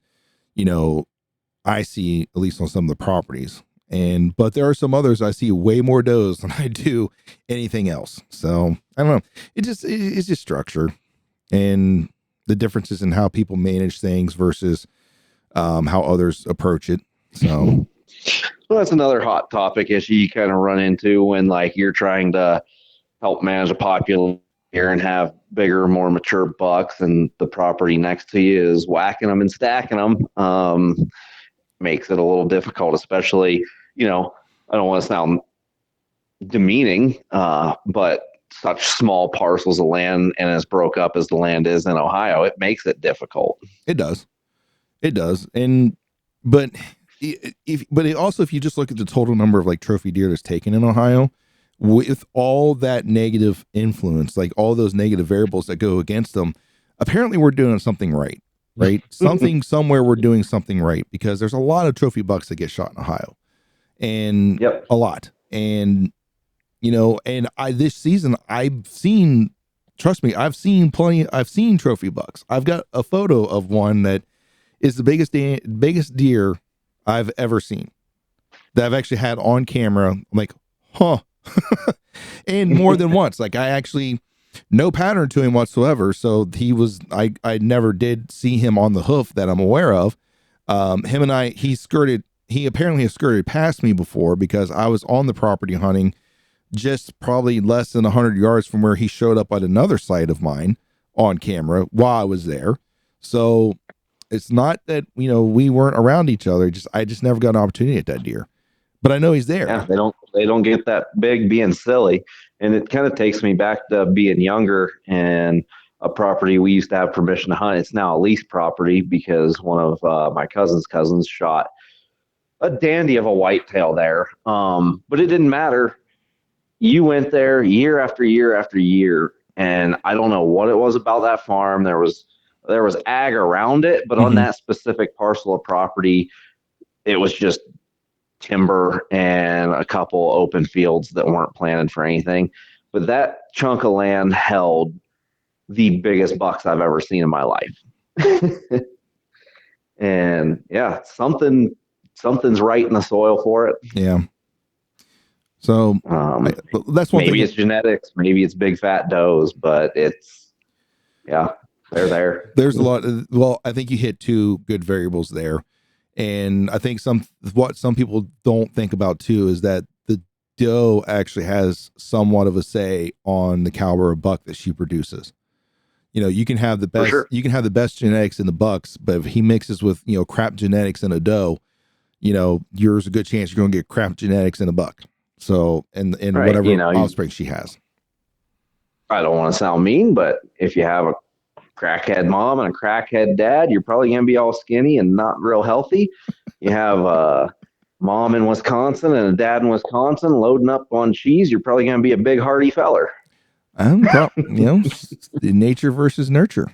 I see, at least on some of the properties. But there are some others I see way more does than I do anything else. So I don't know. It's just structure and the differences in how people manage things versus how others approach it. So Well, that's another hot topic issue you kind of run into when like you're trying to help manage a population and have bigger, more mature bucks, and the property next to you is whacking them and stacking them. Makes it a little difficult, especially, you know, I don't want to sound demeaning, but such small parcels of land and as broke up as the land is in Ohio, it makes it difficult. It does. It does. And, but if you just look at the total number of like trophy deer that's taken in Ohio, with all that negative influence, like all those negative variables that go against them, apparently we're doing something right. Right? Something somewhere we're doing something right, because there's a lot of trophy bucks that get shot in Ohio, and Yep. a lot. And, you know, and this season I've seen, trust me, I've seen trophy bucks. I've got a photo of one that is the biggest deer I've ever seen that I've actually had on camera. I'm like, huh. And more than once, like I actually, no pattern to him whatsoever. So I never did see him on the hoof that I'm aware of. He apparently has skirted past me before, because I was on the property hunting just probably less than 100 yards from where he showed up at another site of mine on camera while I was there. So it's not that, you know, we weren't around each other. I just never got an opportunity at that deer, but I know he's there. Yeah, they don't get that big being silly. And it kind of takes me back to being younger, and a property we used to have permission to hunt. It's now a lease property because one of my cousin's cousins shot a dandy of a whitetail there. But it didn't matter. You went there year after year after year, and I don't know what it was about that farm. There was ag around it, but on that specific parcel of property, it was just timber and a couple open fields that weren't planted for anything. But that chunk of land held the biggest bucks I've ever seen in my life. And yeah, something's right in the soil for it. Yeah. So that's one thing. Maybe it's genetics, maybe it's big fat does, but it's, yeah, they're there. There's a lot. Well, I think you hit two good variables there. And I think what some people don't think about too is that the doe actually has somewhat of a say on the caliber of buck that she produces. You know, you can have the best, you can have the best genetics in the bucks, but if he mixes with, you know, crap genetics in a doe, you know, there's a good chance you're going to get crap genetics in a buck. So, and right, whatever, you know, offspring she has. I don't want to sound mean, but if you have a crackhead mom and a crackhead dad, you're probably going to be all skinny and not real healthy. You have a mom in Wisconsin and a dad in Wisconsin loading up on cheese, you're probably going to be a big hearty feller. You know, nature versus nurture.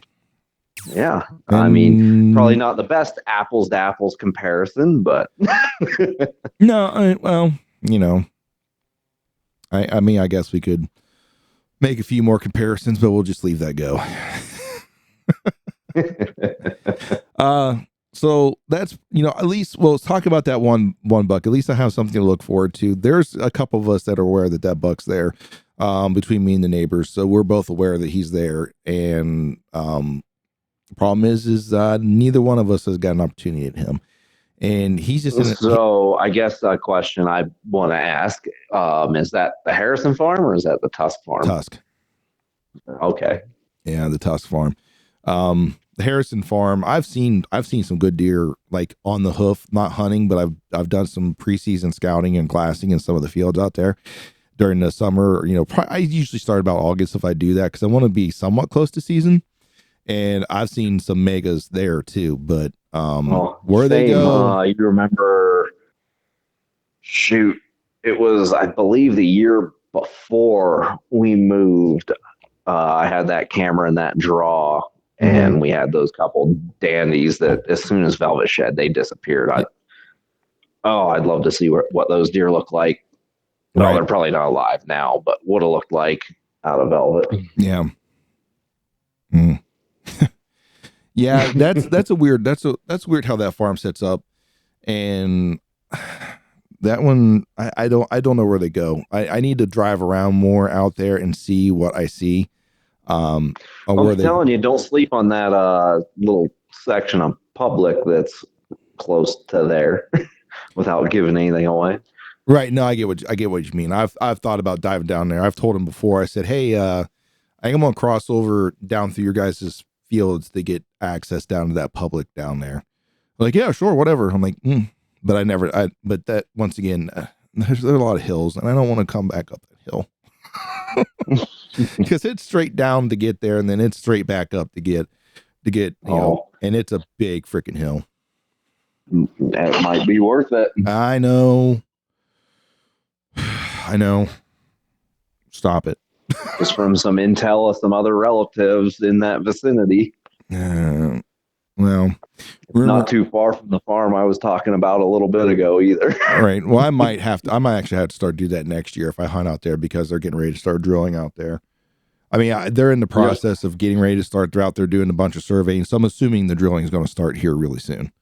Yeah. I mean, probably not the best apples to apples comparison, but no, well, you know, I mean, I guess we could make a few more comparisons, but we'll just leave that go. So that's, you know, at least we'll talk about that one buck. At least I have something to look forward to. There's a couple of us that are aware that buck's there, between me and the neighbors. So we're both aware that he's there. And, the problem is neither one of us has got an opportunity at him. And he's just so I guess a question I want to ask, is that the Harrison farm or is that the Tusk farm? Tusk. Okay. Yeah, the Tusk farm. The Harrison farm, I've seen some good deer like on the hoof, not hunting, but I've done some preseason scouting and glassing in some of the fields out there during the summer. You know, I usually start about August if I do that, because I want to be somewhat close to season. And I've seen some megas there too, but where they go, you remember? Shoot, it was, I believe, the year before we moved. I had that camera and that draw, and we had those couple dandies that as soon as velvet shed, they disappeared. I'd love to see what those deer look like. Right. Well, they're probably not alive now, but would have looked like out of velvet. Yeah. Yeah, that's weird how that farm sets up. And that one, I don't know where they go. I need to drive around more out there and see what I see. I'm telling you, don't sleep on that little section of public that's close to there. without giving anything away. Right. No, I get what you mean. I've thought about diving down there. I've told him before. I said, hey, I think I'm gonna cross over down through your guys' fields to get access down to that public down there. Like, yeah, sure, whatever. I'm like, but but that once again, there's a lot of hills, and I don't want to come back up that hill because it's straight down to get there, and then it's straight back up to get you know, and it's a big freaking hill. That might be worth it. I know. Stop it. Just from some intel of some other relatives in that vicinity. Well, not too far from the farm I was talking about a little bit ago either. All right. Well, I might actually have to start do that next year if I hunt out there, because they're getting ready to start drilling out there. I mean, they're in the process of getting ready to start. They're out there doing a bunch of surveying. So I'm assuming the drilling is going to start here really soon.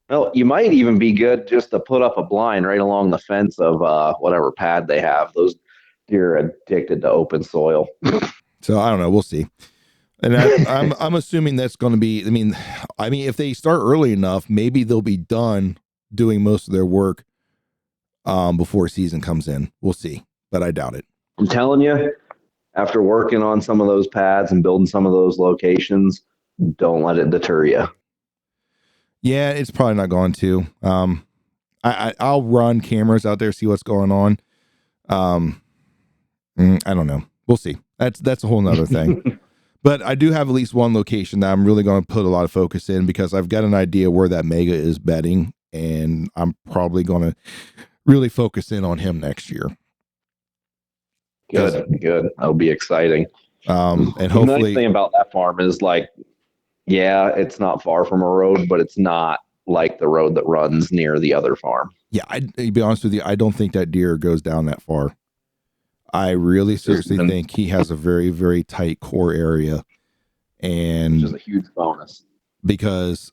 Well, you might even be good just to put up a blind right along the fence of whatever pad they have. Those deer are addicted to open soil. So I don't know. We'll see. And I'm assuming that's going to be. I mean, if they start early enough, maybe they'll be done doing most of their work before season comes in. We'll see, but I doubt it. I'm telling you, after working on some of those pads and building some of those locations, don't let it deter you. Yeah, it's probably not going to. I'll run cameras out there, see what's going on. I don't know. We'll see. That's a whole nother thing. But I do have at least one location that I'm really going to put a lot of focus in, because I've got an idea where that mega is bedding, and I'm probably going to really focus in on him next year. Good. That'll be exciting. And hopefully, the nice thing about that farm is, like, yeah, it's not far from a road, but it's not like the road that runs near the other farm. Yeah, to be honest with you, I don't think that deer goes down that far. I really seriously think he has a very, very tight core area, and which is a huge bonus, because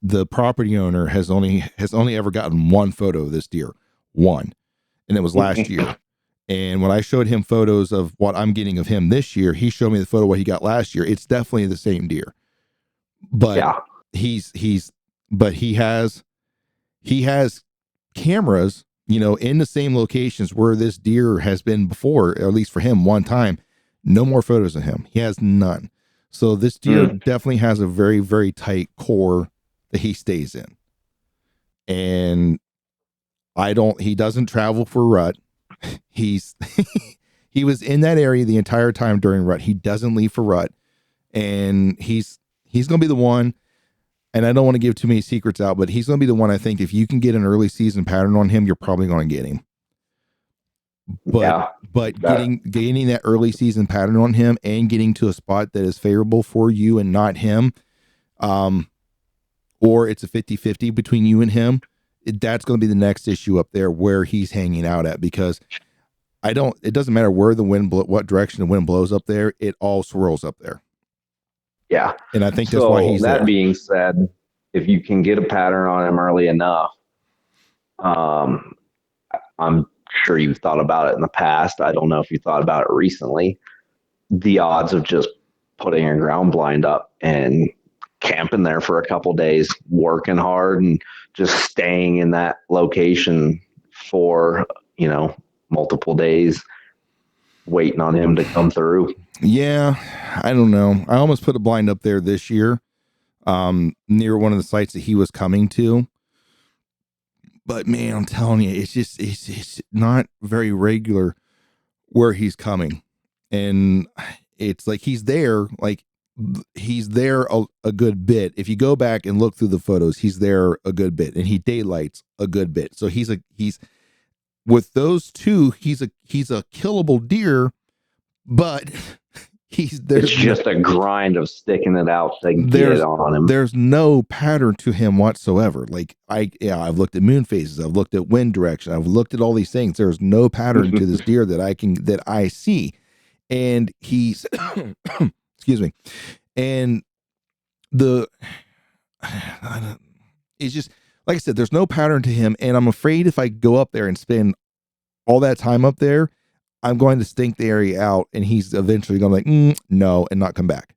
the property owner has only ever gotten one photo of this deer, one, and it was last year. And when I showed him photos of what I'm getting of him this year, he showed me the photo of what he got last year. It's definitely the same deer, but yeah, he has cameras, you know, in the same locations where this deer has been before, or at least for him one time. No more photos of him. He has none. So this deer definitely has a very, very tight core that he stays in. And he doesn't travel for rut. He was in that area the entire time during rut. He doesn't leave for rut. And he's going to be the one, and I don't want to give too many secrets out, but he's going to be the one. I think if you can get an early season pattern on him, you're probably going to get him. But getting that early season pattern on him and getting to a spot that is favorable for you and not him, or it's a 50-50 between you and him, that's going to be the next issue up there where he's hanging out at, because it doesn't matter where the wind what direction the wind blows up there, it all swirls up there. Yeah. And I think that's why he's there. That being said, if you can get a pattern on him early enough, I'm sure you've thought about it in the past. I don't know if you thought about it recently. The odds of just putting a ground blind up and camping there for a couple days, working hard and just staying in that location for, multiple days, waiting on him to come through. Yeah, I don't know. I almost put a blind up there this year, near one of the sites that he was coming to. But man, I'm telling you, it's not very regular where he's coming. And it's like he's there a good bit. If you go back and look through the photos, he's there a good bit, and he daylights a good bit. So he's with those two, he's a killable deer, but it's just a grind of sticking it out to get it on him. There's no pattern to him whatsoever. Like I've looked at moon phases, I've looked at wind direction, I've looked at all these things. There's no pattern to this deer that I see. And he's excuse me. And it's just, like I said, there's no pattern to him. And I'm afraid if I go up there and spend all that time up there, I'm going to stink the area out, and he's eventually going to be like, no, and not come back.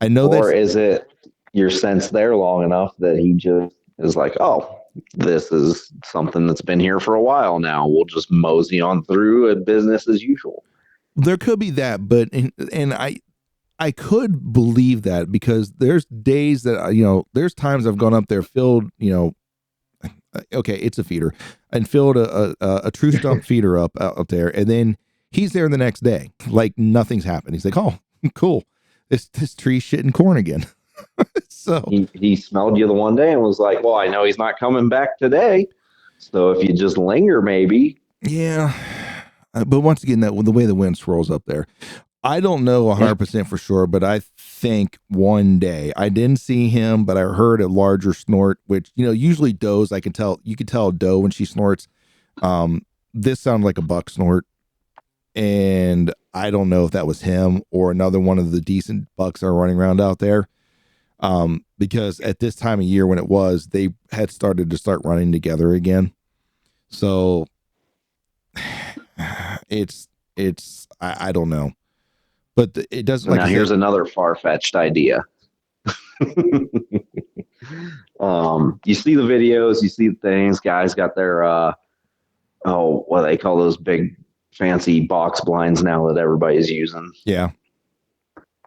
I know that. Or is it your sense there long enough that he just is like, oh, this is something that's been here for a while now. We'll just mosey on through and business as usual. There could be that, but and I could believe that because there's days that there's times I've gone up there filled okay, it's a feeder, and filled a true stump feeder up there, and then he's there the next day like nothing's happened. He's like, oh, cool, this tree's shitting corn again. So he smelled you the one day and was like, well, I know he's not coming back today, so if you just linger, maybe. yeah. But once again, that the way the wind swirls up there, I don't know 100% for sure, but I think one day I didn't see him, but I heard a larger snort, which usually does. You can tell a doe when she snorts. This sounded like a buck snort, and I don't know if that was him or another one of the decent bucks that are running around out there. Because at this time of year when it was, they had started to start running together again. So it's I don't know, but it doesn't. Like now here's another far-fetched idea. You see the videos, you see the things. Guys got their what do they call those big fancy box blinds now that everybody's using? Yeah.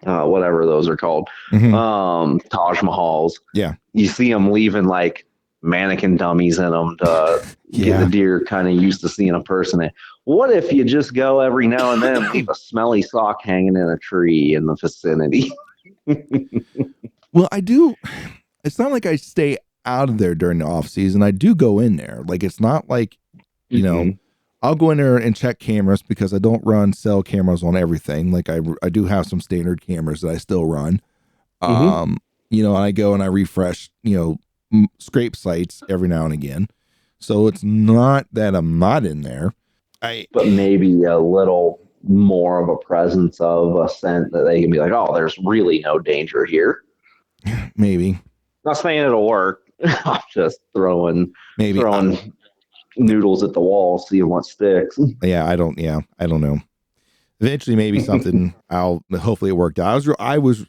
Whatever those are called. Mm-hmm. Taj Mahals. Yeah. You see them leaving like mannequin dummies in them to get the deer kind of used to seeing a person. What if you just go every now and then leave a smelly sock hanging in a tree in the vicinity? Well, I do. It's not like I stay out of there during the off season. I do go in there. Like, it's not like, I'll go in there and check cameras because I don't run cell cameras on everything. Like I do have some standard cameras that I still run. I go and I refresh, scrape sites every now and again. So it's not that I'm not in there. But maybe a little more of a presence of a scent that they can be like, oh, there's really no danger here. Maybe. Not saying it'll work. I'm just throwing noodles at the wall, seeing what sticks. Yeah, I don't know. Eventually, maybe something. Hopefully it worked out. I was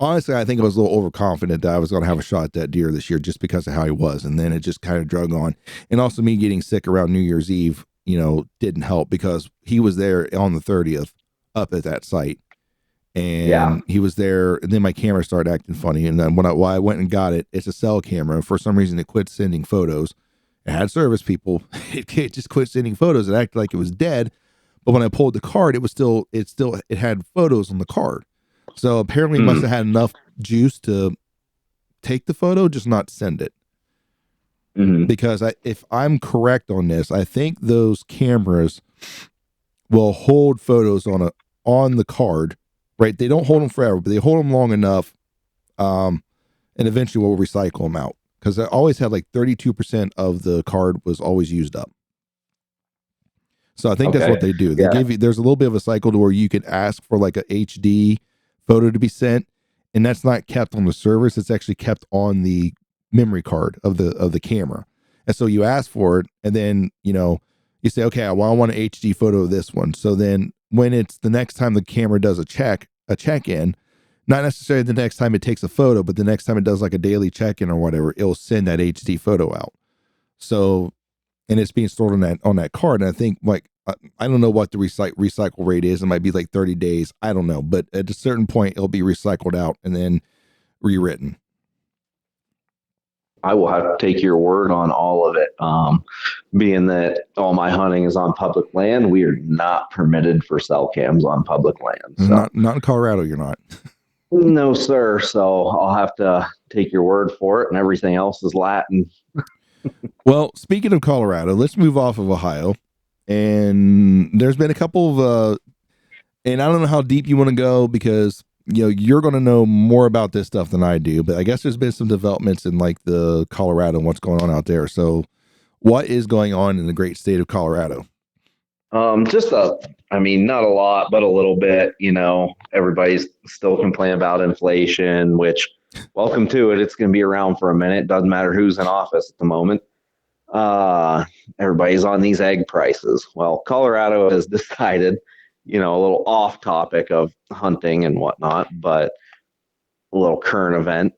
honestly, I think I was a little overconfident that I was going to have a shot at that deer this year just because of how he was, and then it just kind of drug on. And also, me getting sick around New Year's Eve, didn't help because he was there on the 30th up at that site, and he was there. And then my camera started acting funny, and then when I went and got it, it's a cell camera. And for some reason, it quit sending photos. It had service people. It just quit sending photos. It acted like it was dead. But when I pulled the card, it had photos on the card. So apparently it must have had enough juice to take the photo, just not send it. Because if I'm correct on this, I think those cameras will hold photos on the card, right? They don't hold them forever, but they hold them long enough, and eventually we'll recycle them out. Because I always had like 32% of the card was always used up. So I think that's what they do. They give you, there's a little bit of a cycle to where you can ask for like a HD photo to be sent, and that's not kept on the service. It's actually kept on the memory card of the camera. And so you ask for it, and then, you say, okay, well, I want an HD photo of this one. So then when it's the next time the camera does a check-in, not necessarily the next time it takes a photo, but the next time it does like a daily check-in or whatever, it'll send that HD photo out. So, and it's being stored on that card. And I think like, I don't know what the recycle rate is. It might be like 30 days. I don't know. But at a certain point, it'll be recycled out and then rewritten. I will have to take your word on all of it. Being that all my hunting is on public land, we are not permitted for cell cams on public land. So. Not in Colorado, you're not. No, sir. So I'll have to take your word for it, and everything else is Latin. Well, speaking of Colorado, let's move off of Ohio. And there's been a couple of, and I don't know how deep you want to go because, you're going to know more about this stuff than I do. But I guess there's been some developments in like the Colorado and what's going on out there. So what is going on in the great state of Colorado? Not a lot, but a little bit. Everybody's still complaining about inflation, which welcome to it. It's going to be around for a minute. Doesn't matter who's in office at the moment. Everybody's on these egg prices. Well, Colorado has decided, a little off topic of hunting and whatnot, but a little current event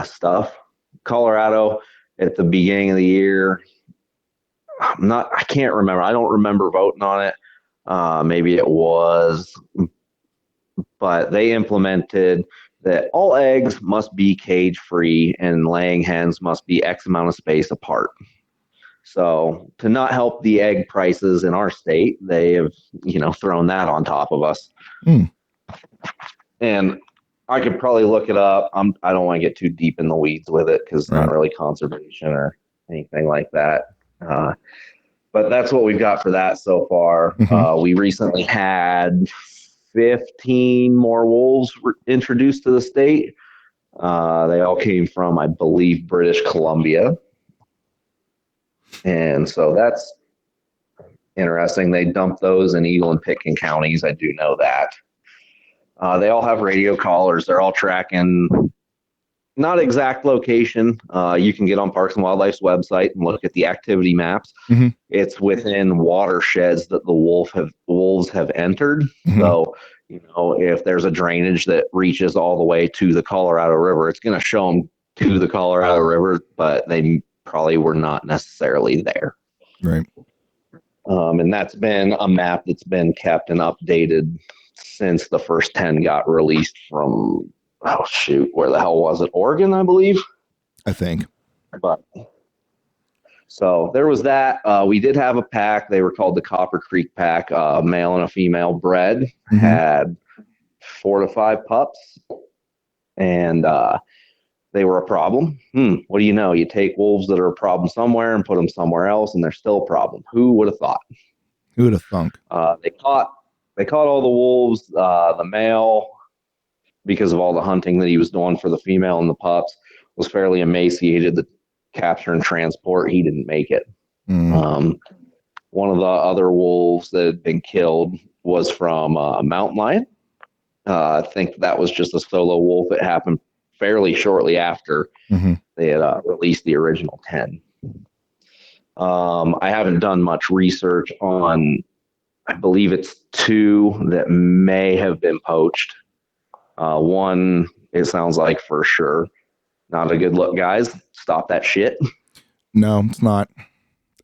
stuff. Colorado at the beginning of the year. I can't remember. I don't remember voting on it. Maybe it was, but they implemented that all eggs must be cage free and laying hens must be X amount of space apart. So to not help the egg prices in our state, they have, thrown that on top of us. And I could probably look it up. I don't want to get too deep in the weeds with it because it's not really conservation or anything like that. But that's what we've got for that so far. We recently had 15 more wolves introduced to the state. They all came from, I believe, British Columbia. And so that's interesting. They dumped those in Eagle and Pitkin counties. I do know that. They all have radio collars. They're all tracking, not exact location. You can get on Parks and Wildlife's website and look at the activity maps. It's within watersheds that the wolves have entered. So, if there's a drainage that reaches all the way to the Colorado River, it's going to show them to the Colorado River, but they probably were not necessarily there. Right. And that's been a map that's been kept and updated since the first 10 got released from, where the hell was it? Oregon, I believe. I think. But so there was that. We did have a pack. They were called the Copper Creek pack. A male and a female bred, had 4 to 5 pups, and they were a problem. What do you know? You take wolves that are a problem somewhere and put them somewhere else, and they're still a problem. Who would have thought? Who would have thunk? They caught all the wolves. The male, because of all the hunting that he was doing for the female and the pups, was fairly emaciated. The capture and transport, he didn't make it. One of the other wolves that had been killed was from a mountain lion. I think that was just a solo wolf. It happened fairly shortly after they had released the original 10. I haven't done much research on, I believe it's 2 that may have been poached. One, it sounds like for sure. Not a good look, guys. Stop that shit. No, it's not.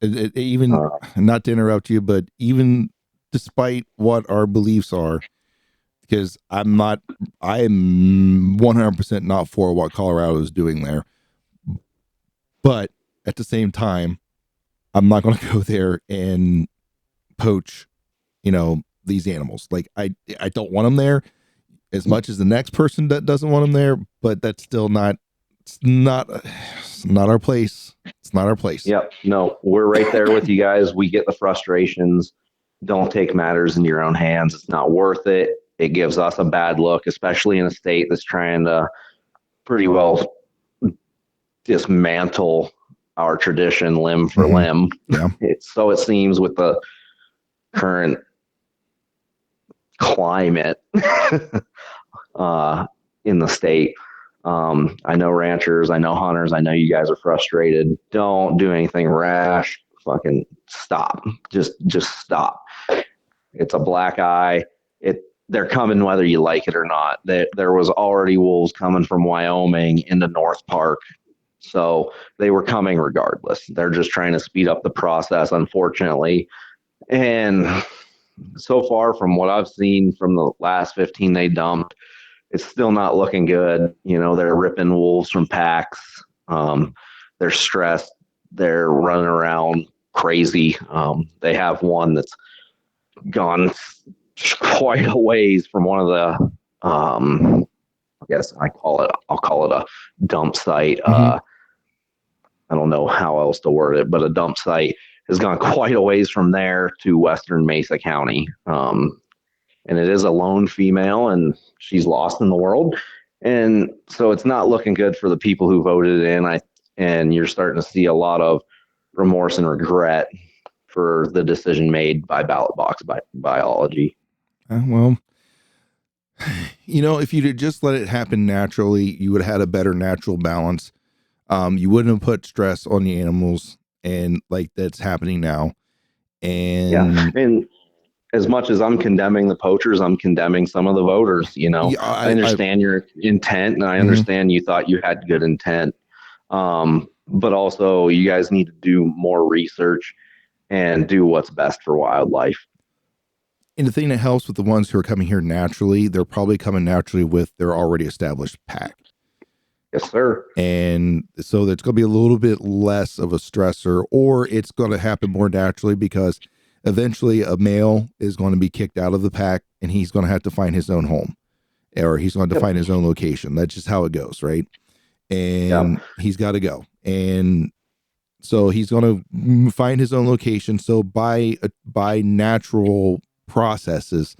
It even, not to interrupt you, but even despite what our beliefs are, because I am 100% not for what Colorado is doing there. But at the same time, I'm not going to go there and poach, these animals. Like I don't want them there as much as the next person that doesn't want them there, but that's still not, it's not our place. It's not our place. Yep. No, we're right there with you guys. We get the frustrations. Don't take matters in your own hands. It's not worth it. It gives us a bad look, especially in a state that's trying to pretty well dismantle our tradition limb for limb. Yeah. It seems with the current climate in the state. I know ranchers, I know hunters, I know you guys are frustrated. Don't do anything rash. Fucking stop. Just stop. It's a black eye. They're coming whether you like it or not. There was already wolves coming from Wyoming into North Park. So they were coming regardless. They're just trying to speed up the process, unfortunately. And so far from what I've seen from the last 15 they dumped, it's still not looking good. They're ripping wolves from packs. They're stressed. They're running around crazy. They have one that's gone quite a ways from one of the, I guess I'll call it a dump site. I don't know how else to word it, but a dump site has gone quite a ways from there to Western Mesa County. And it is a lone female, and she's lost in the world. And so it's not looking good for the people who voted in. And you're starting to see a lot of remorse and regret for the decision made by ballot box biology. Well, if you'd just let it happen naturally, you would have had a better natural balance. You wouldn't have put stress on the animals, and like that's happening now. And as much as I'm condemning the poachers, I'm condemning some of the voters. I understand your intent, and I understand you thought you had good intent. but also you guys need to do more research and do what's best for wildlife. And the thing that helps with the ones who are coming here naturally, they're probably coming naturally with their already established pack. Yes, sir. And so it's going to be a little bit less of a stressor, or it's going to happen more naturally because eventually a male is going to be kicked out of the pack and he's going to have to find his own home, or he's going to find his own location. That's just how it goes, right? And he's got to go. And so he's going to find his own location. So by natural processes,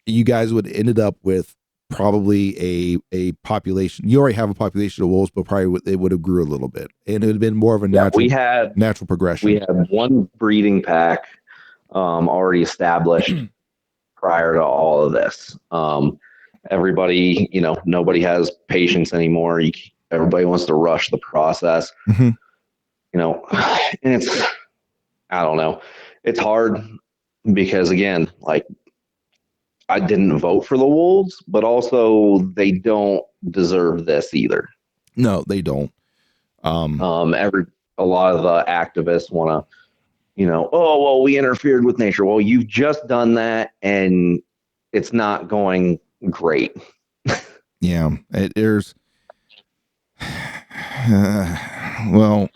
you guys would ended up with probably a population. You already have a population of wolves, but probably it would have grew a little bit, and it would have been more of a natural progression. We had one breeding pack already established prior to all of this. Everybody, nobody has patience anymore. Everybody wants to rush the process. Mm-hmm. And I don't know. It's hard because, again, like, I didn't vote for the wolves, but also they don't deserve this either. No, they don't. A lot of the activists want to, oh, well, we interfered with nature. Well, you've just done that and it's not going great. Yeah, there's well,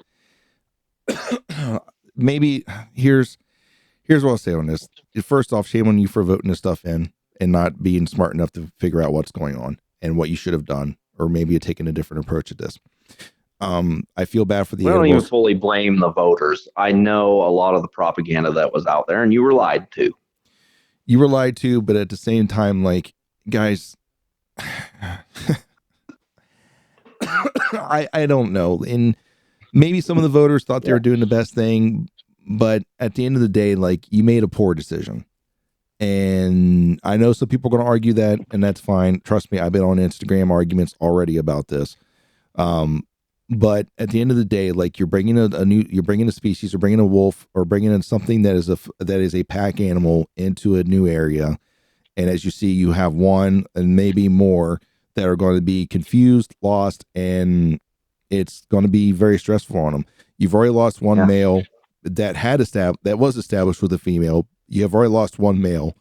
maybe here's what I'll say on this. First off, shame on you for voting this stuff in and not being smart enough to figure out what's going on and what you should have done, or maybe taken a different approach at this. I feel bad for the animals. I don't even fully blame the voters. I know a lot of the propaganda that was out there, and you were lied to. You were lied to, but at the same time, like, guys, I don't know. And maybe some of the voters thought they were doing the best thing, but at the end of the day, like, you made a poor decision. And I know some people are going to argue that, and that's fine. Trust me, I've been on Instagram arguments already about this. But at the end of the day, like, you're bringing you're bringing a species, you're bringing a wolf, or bringing in something that is a pack animal into a new area. And as you see, you have one and maybe more that are going to be confused, lost, and it's going to be very stressful on them. You've already lost one male that was established with a female. You have already lost one male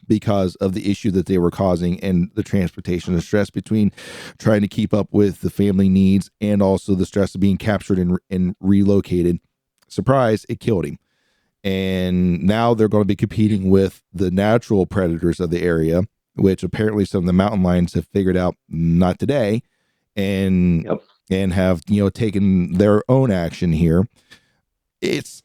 because of the issue that they were causing and the transportation, the stress between trying to keep up with the family needs and also the stress of being captured and relocated. Surprise, it killed him. And now they're going to be competing with the natural predators of the area, which apparently some of the mountain lions have figured out not today, and have taken their own action here. It's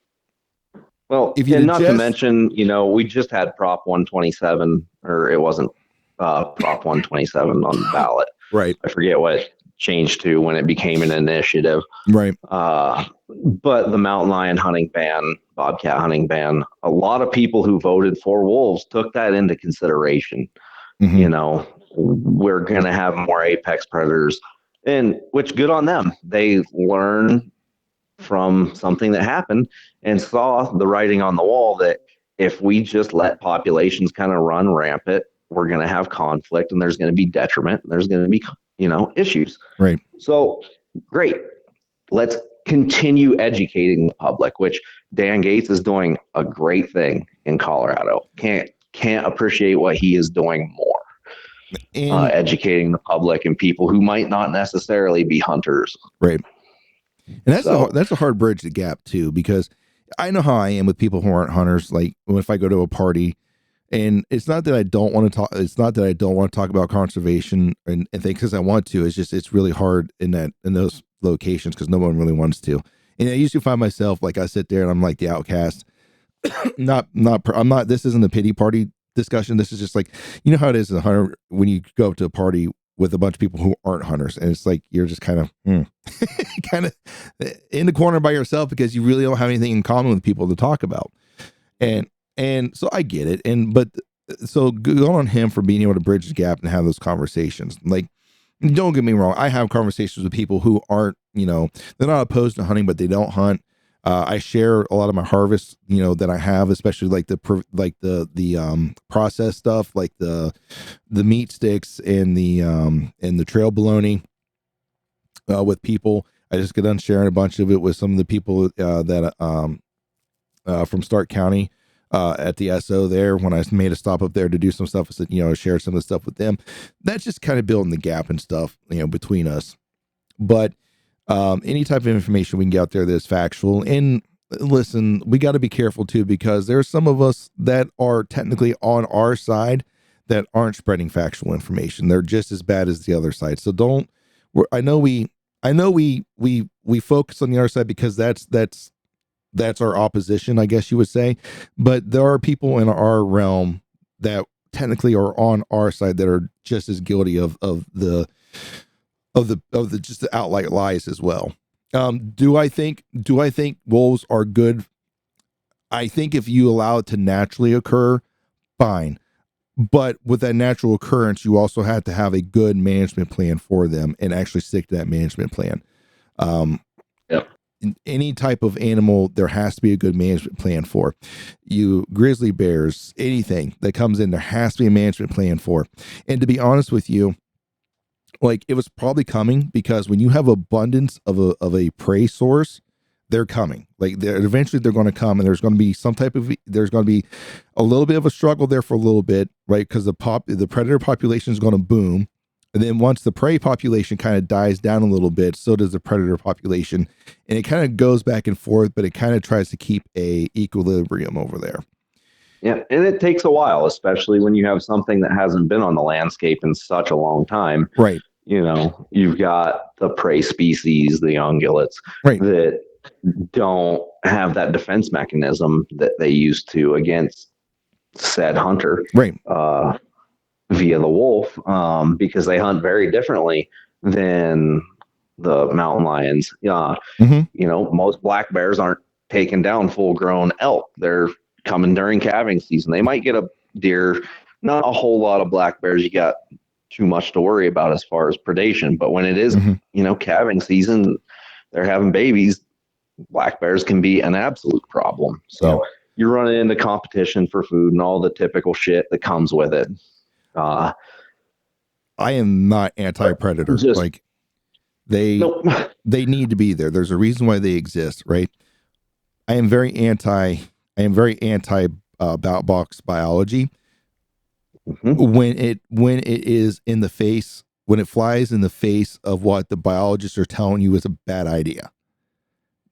not to mention, we just had Prop 127, or it wasn't Prop 127 on the ballot. Right. I forget what it changed to when it became an initiative. Right. But the mountain lion hunting ban, bobcat hunting ban, a lot of people who voted for wolves took that into consideration. Mm-hmm. We're going to have more apex predators, and which good on them. They learn from something that happened and saw the writing on the wall that if we just let populations kind of run rampant, we're going to have conflict and there's going to be detriment and there's going to be, issues. Right. So great. Let's continue educating the public, which Dan Gates is doing a great thing in Colorado. Can't appreciate what he is doing more. Educating the public and people who might not necessarily be hunters. Right. And that's a hard bridge to gap too, because I know how I am with people who aren't hunters. Like, if I go to a party, and it's not that I don't want to talk. It's not that I don't want to talk about conservation and things, because I want to. It's just it's really hard in those locations because no one really wants to. And I usually find myself, like, I sit there and I'm like the outcast. I'm not. This isn't a pity party discussion. This is just like, how it is as a hunter when you go up to a party with a bunch of people who aren't hunters, and it's like you're just kind of in the corner by yourself because you really don't have anything in common with people to talk about. And so I get it. But so good on him for being able to bridge the gap and have those conversations. Like, don't get me wrong, I have conversations with people who aren't, they're not opposed to hunting, but they don't hunt. I share a lot of my harvests, that I have, especially like the processed stuff, like the meat sticks and the trail bologna with people. I just got done sharing a bunch of it with some of the people that from Stark County at the SO there. When I made a stop up there to do some stuff, I said, share some of the stuff with them. That's just kind of building the gap and stuff, between us. But any type of information we can get out there that's factual. And listen, we got to be careful too, because there's some of us that are technically on our side that aren't spreading factual information. They're just as bad as the other side. So don't. I know we focus on the other side because that's our opposition, I guess you would say. But there are people in our realm that technically are on our side that are just as guilty of the just the outright lies as well. Do I think wolves are good? I think if you allow it to naturally occur, fine. But with that natural occurrence, you also have to have a good management plan for them and actually stick to that management plan. Yep. In any type of animal, there has to be a good management plan for. You grizzly bears, anything that comes in, there has to be a management plan for. And to be honest with you, like, it was probably coming, because when you have abundance of a prey source, they're coming. Like, eventually they're going to come, and there's going to be there's going to be a little bit of a struggle there for a little bit, right? Because the predator population is going to boom. And then once the prey population kind of dies down a little bit, so does the predator population. And it kind of goes back and forth, but it kind of tries to keep a equilibrium over there. Yeah, and it takes a while, especially when you have something that hasn't been on the landscape in such a long time. Right. You've got the prey species, the ungulates, right, that don't have that defense mechanism that they used to against said hunter, right, via the wolf, because they hunt very differently than the mountain lions. Most black bears aren't taking down full grown elk. They're coming during calving season. They might get a deer, not a whole lot of black bears. You got too much to worry about as far as predation. But when it is, calving season, they're having babies. Black bears can be an absolute problem. So you're running into competition for food and all the typical shit that comes with it. I am not anti-predator. Like, they need to be there. There's a reason why they exist, right? I am very anti bout box biology. When it is in the face, when it flies in the face of what the biologists are telling you is a bad idea.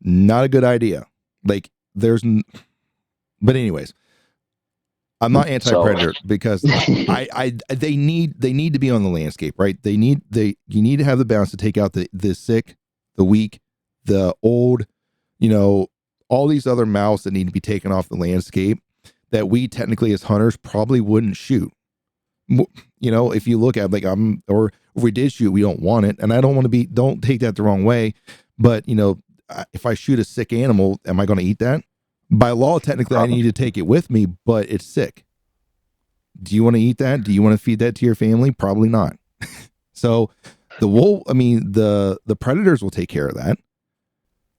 Not a good idea. Like, but anyways, I'm not anti-predator because they need to be on the landscape, right? You need to have the balance to take out the sick, the weak, the old, all these other mouths that need to be taken off the landscape that we technically as hunters probably wouldn't shoot. If you look at, like, or if we did shoot, we don't want it. And I don't take that the wrong way, but if I shoot a sick animal, am I going to eat that? By law, technically, I need to take it with me, but it's sick. Do you want to eat that? Do you want to feed that to your family? Probably not. So the wolf, the predators will take care of that.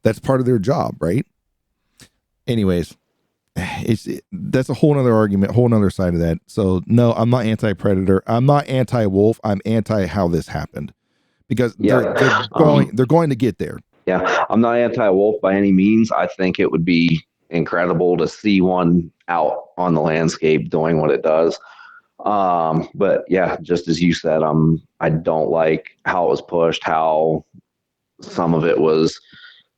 That's part of their job, right? Anyways, that's a whole nother argument, whole nother side of that. So no, I'm not anti-predator. I'm not anti-wolf. I'm anti how this happened, because they're going to get there. Yeah, I'm not anti-wolf by any means. I think it would be incredible to see one out on the landscape doing what it does. But yeah, just as you said, I don't like how it was pushed, how some of it was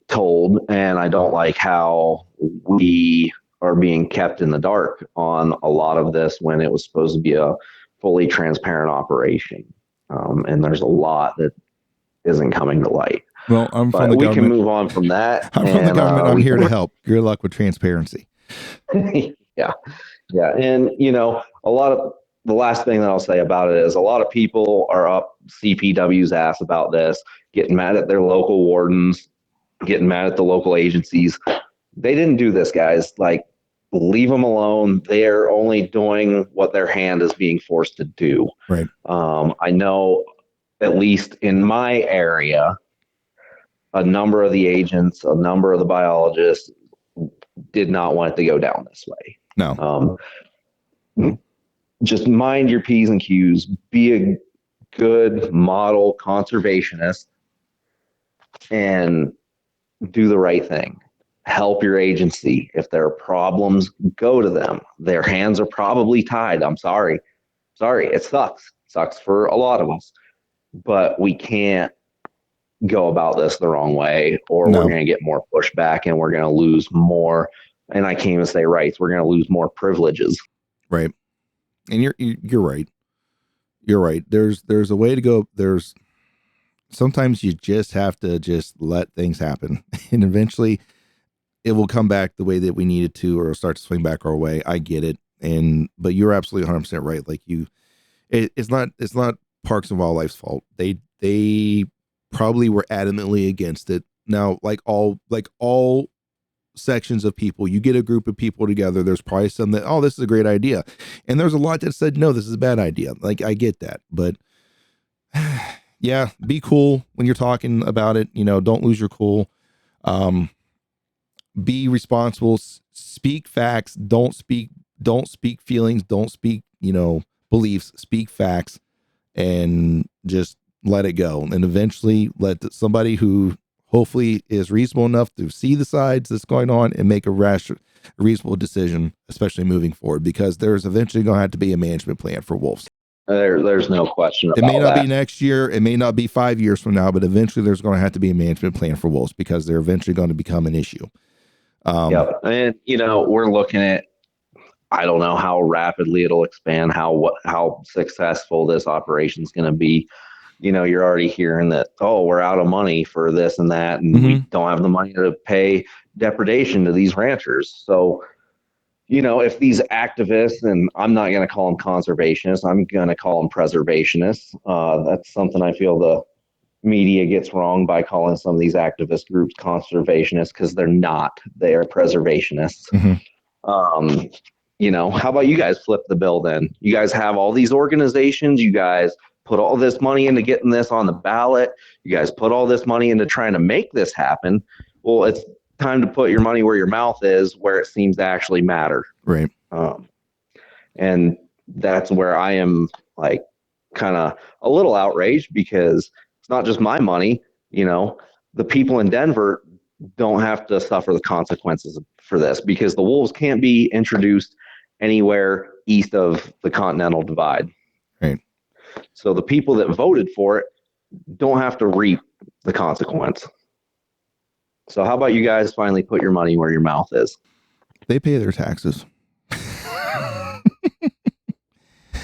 told, and I don't like how we are being kept in the dark on a lot of this when it was supposed to be a fully transparent operation. And there's a lot that isn't coming to light. Well, I'm from the government. We can move on from that. I'm from the government. I'm here to help. Good luck with transparency. Yeah. And, a lot of the last thing that I'll say about it is a lot of people are up CPW's ass about this, getting mad at their local wardens, getting mad at the local agencies. They didn't do this, guys. Like, leave them alone. They're only doing what their hand is being forced to do. Right. I know, at least in my area, a number of the agents, a number of the biologists did not want it to go down this way. No. Just mind your P's and Q's. Be a good model conservationist. and do the right thing. Help your agency. If there are problems, go to them. Their hands are probably tied. I'm sorry. It sucks. It sucks for a lot of us. But we can't go about this the wrong way, or we're going to get more pushback and we're going to lose more. And I can't even say rights. We're going to lose more privileges. Right. And you're right. You're right. There's a way to go. Sometimes you just have to just let things happen, and eventually it will come back the way that we need it to, or start to swing back our way. I get it. But you're absolutely 100% right. Like it's not Parks and Wildlife's fault. They probably were adamantly against it. Now, like all sections of people, you get a group of people together, there's probably some that, oh, this is a great idea. And there's a lot that said, no, this is a bad idea. Like, I get that. But yeah, be cool when you're talking about it. Don't lose your cool. Be responsible, speak facts, don't speak feelings, don't speak, beliefs, speak facts, and just let it go. And eventually let somebody who hopefully is reasonable enough to see the sides that's going on and make a reasonable decision, especially moving forward, because there's eventually going to have to be a management plan for wolves. There's no question about that. It may not that. be next year. It may not be 5 years from now, but eventually there's going to have to be a management plan for wolves, because they're eventually going to become an issue. Yep. And, we're looking at, I don't know how rapidly it'll expand, how successful this operation is going to be. You're already hearing that, oh, we're out of money for this and that, and we don't have the money to pay depredation to these ranchers. So, if these activists, and I'm not going to call them conservationists, I'm going to call them preservationists. That's something I feel the media gets wrong by calling some of these activist groups conservationists, because they're not. They are preservationists. How about you guys flip the bill then? You guys have all these organizations. You guys put all this money into getting this on the ballot. You guys put all this money into trying to make this happen. Well, it's time to put your money where your mouth is, where it seems to actually matter. Right. And that's where I am, like, kind of a little outraged, because it's not just my money. The people in Denver don't have to suffer the consequences for this, because the wolves can't be introduced anywhere east of the Continental Divide. Right. So the people that voted for it don't have to reap the consequence. So how about you guys finally put your money where your mouth is? They pay their taxes.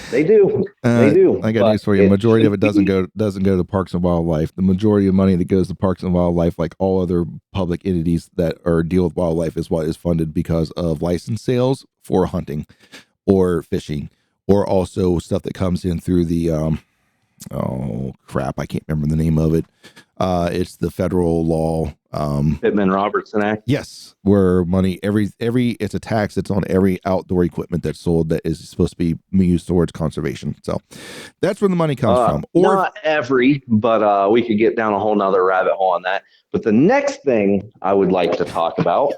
They do. They do. I got news for you. The majority of it doesn't go to Parks and Wildlife. The majority of money that goes to Parks and Wildlife, like all other public entities that are deal with wildlife, is what is funded because of license sales for hunting or fishing, or also stuff that comes in through the oh crap, I can't remember the name of it. It's the federal law. Pittman-Robertson Act. Yes, where money it's a tax that's on every outdoor equipment that's sold that is supposed to be used towards conservation. So that's where the money comes from. Or not every, but we could get down a whole nother rabbit hole on that. But the next thing I would like to talk about,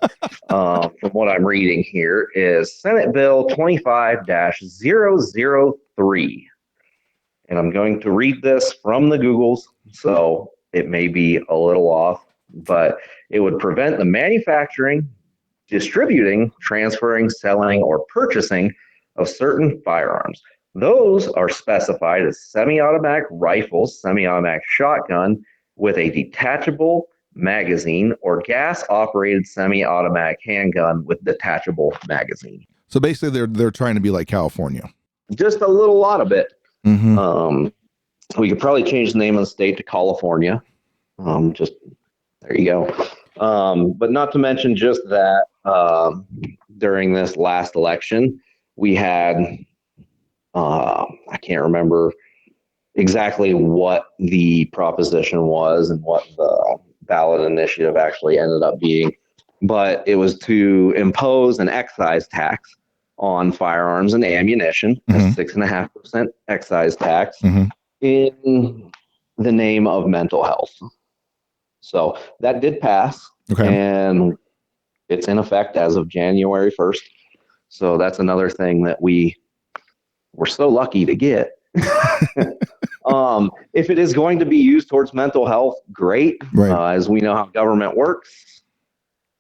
from what I'm reading here, is Senate Bill 25-003. And I'm going to read this from the Googles, so it may be a little off, but it would prevent the manufacturing, distributing, transferring, selling, or purchasing of certain firearms. Those are specified as semi-automatic rifles, semi-automatic shotgun with a detachable magazine, or gas-operated semi-automatic handgun with detachable magazine. So basically, they're trying to be like California. Just a little lot of it. Mm-hmm. We could probably change the name of the state to California. Just there you go. But not to mention just that, during this last election, we had, I can't remember exactly what the proposition was and what the ballot initiative actually ended up being, but it was to impose an excise tax on firearms and ammunition, a 6.5% excise tax, in the name of mental health. So that did pass, and it's in effect as of January 1st. So that's another thing that we were so lucky to get. If it is going to be used towards mental health, great. Right. As we know how government works,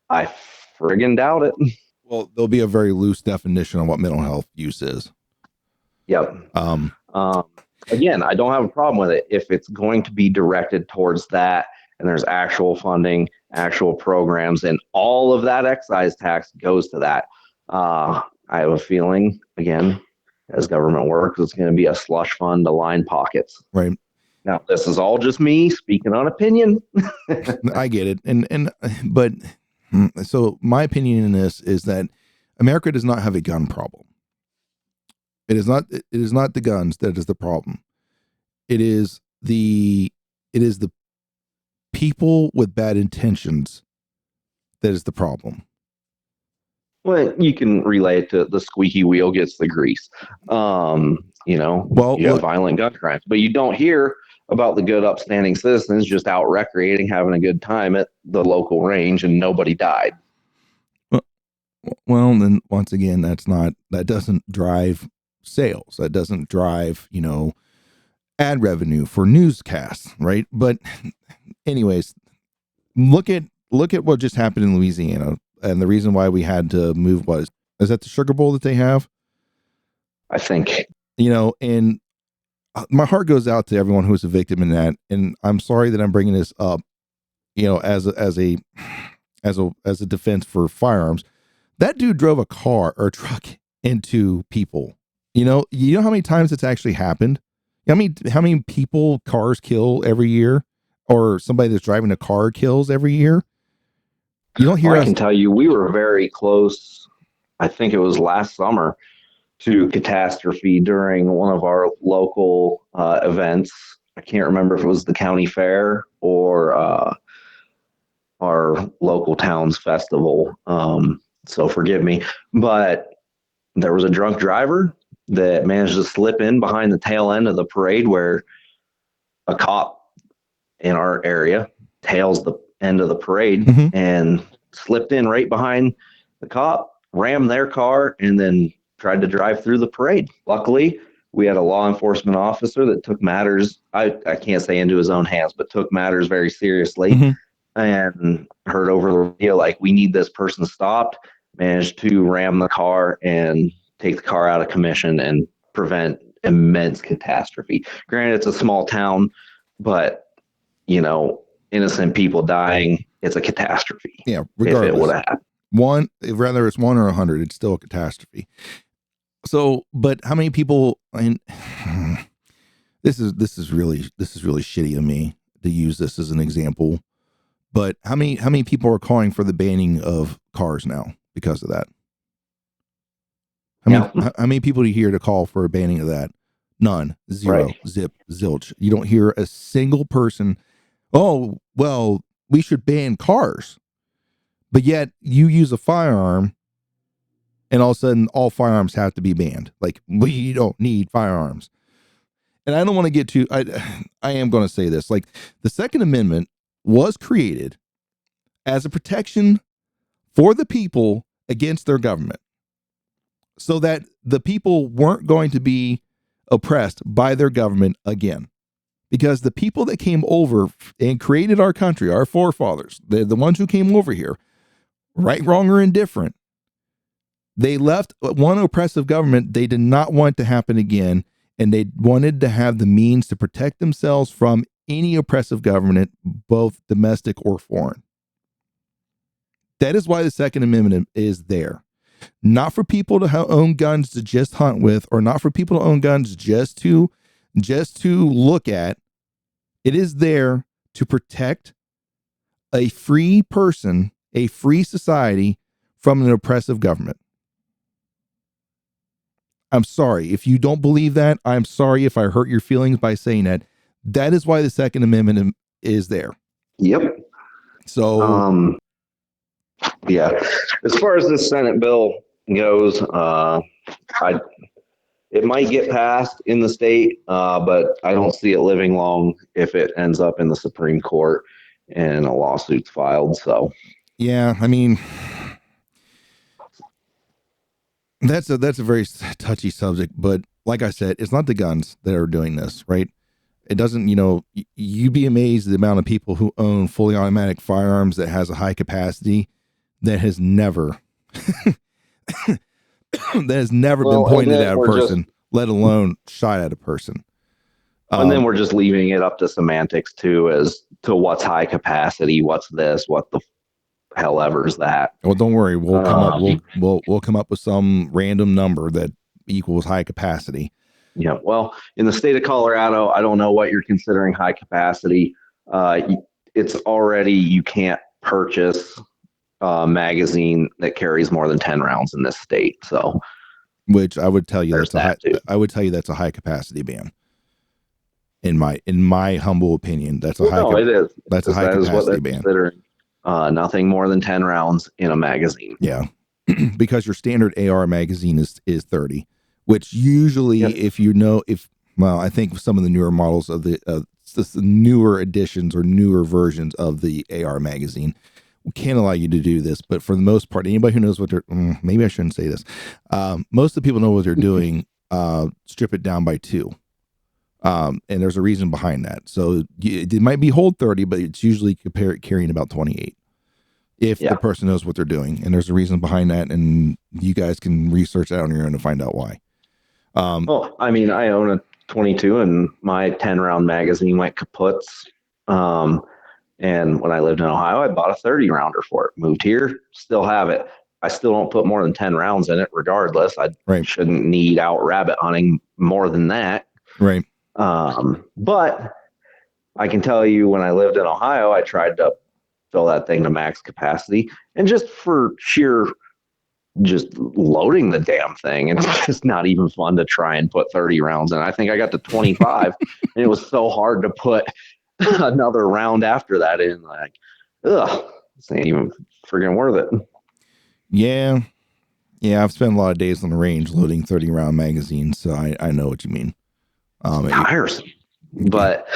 I friggin' doubt it. Well, there'll be a very loose definition on what mental health use is. Yep. Um, Again, I don't have a problem with it if it's going to be directed towards that and there's actual funding, actual programs, and all of that excise tax goes to that. I have a feeling, again, as government works, it's going to be a slush fund to line pockets. right. Now, this is all just me speaking on opinion. I get it. But so my opinion in this is that America does not have a gun problem. It is not the guns that is the problem. It is the people with bad intentions that is the problem. Well, you can relate to the squeaky wheel gets the grease. You have violent gun crimes, but you don't hear about the good, upstanding citizens just out recreating, having a good time at the local range, and nobody died. Well, then once again, that doesn't drive sales. That doesn't drive, ad revenue for newscasts, right? But anyways, look at what just happened in Louisiana, and the reason why we had to move is that the Sugar Bowl that they have? I think. And my heart goes out to everyone who was a victim in that, and I'm sorry that I'm bringing this up, as a defense for firearms. That dude drove a car or a truck into people. You know how many times it's actually happened? How many people cars kill every year, or somebody that's driving a car kills every year? You don't hear. I can tell you, we were very close. I think it was last summer to catastrophe during one of our local events. I can't remember if it was the county fair or our local town's festival. So forgive me, but there was a drunk driver that managed to slip in behind the tail end of the parade where a cop in our area tails the end of the parade and slipped in right behind the cop, rammed their car, and then tried to drive through the parade. Luckily, we had a law enforcement officer that took matters, I can't say into his own hands, but took matters very seriously and heard over the radio, like, we need this person stopped, managed to ram the car and take the car out of commission and prevent immense catastrophe. Granted, it's a small town, but, innocent people dying, it's a catastrophe. Yeah, regardless. If it would have happened. Whether it's 1 or 100, it's still a catastrophe. So, but how many people? This is really shitty of me to use this as an example. But how many people are calling for the banning of cars now because of that? How many people do you hear to call for a banning of that? None. Zero. Right. Zip. Zilch. You don't hear a single person. Oh, well, we should ban cars. But yet you use a firearm and all of a sudden all firearms have to be banned. Like, we don't need firearms. And I don't want to get too, I am going to say this, like, the Second Amendment was created as a protection for the people against their government, so that the people weren't going to be oppressed by their government again. Because the people that came over and created our country, our forefathers, the ones who came over here, right, wrong, or indifferent, they left one oppressive government they did not want to happen again, and they wanted to have the means to protect themselves from any oppressive government, both domestic or foreign. That is why the Second Amendment is there. Not for people to own guns to just hunt with, or not for people to own guns just to look at. It is there to protect a free person, a free society, from an oppressive government. I'm sorry if you don't believe that. I'm sorry if I hurt your feelings by saying that. That is why the Second Amendment is there. Yep. So, yeah. As far as this Senate bill goes, it might get passed in the state, but I don't see it living long if it ends up in the Supreme Court and a lawsuit's filed. So, yeah, I mean, that's a very touchy subject, but like I said, it's not the guns that are doing this, right? It doesn't, you'd be amazed at the amount of people who own fully automatic firearms that has a high capacity that has never been pointed at a person, let alone shot at a person. And then we're just leaving it up to semantics too, as to what's high capacity, what's this, what the hell ever is that. Well, don't worry, we'll come up with some random number that equals high capacity. Yeah, well, in the state of Colorado, I don't know what you're considering high capacity. It's already, you can't purchase a magazine that carries more than 10 rounds in this state. So, which I would tell you that's a high capacity ban. In my humble opinion, that's a high capacity ban. Nothing more than 10 rounds in a magazine. Yeah, because your standard AR magazine is 30. Which usually, I think some of the newer models of the newer editions or newer versions of the AR magazine can allow you to do this. But for the most part, anybody who knows what they're, maybe I shouldn't say this. Most of the people know what they're doing. Strip it down by 2. And there's a reason behind that. So it might be hold 30, but it's usually carrying about 28. If the person knows what they're doing, and there's a reason behind that, and you guys can research that on your own to find out why. Well, I mean, I own a 22 and my 10 round magazine went kaputs. And when I lived in Ohio, I bought a 30 rounder for it. Moved here, still have it. I still don't put more than 10 rounds in it regardless. I shouldn't need out rabbit hunting more than that. Right. But I can tell you, when I lived in Ohio, I tried to fill that thing to max capacity, and just for sheer just loading the damn thing, and it's just not even fun to try and put 30 rounds in. I think I got to 25 and it was so hard to put another round after that in. Like, this ain't even friggin' worth it. Yeah, I've spent a lot of days on the range loading 30 round magazines, so I know what you mean. Tiresome. But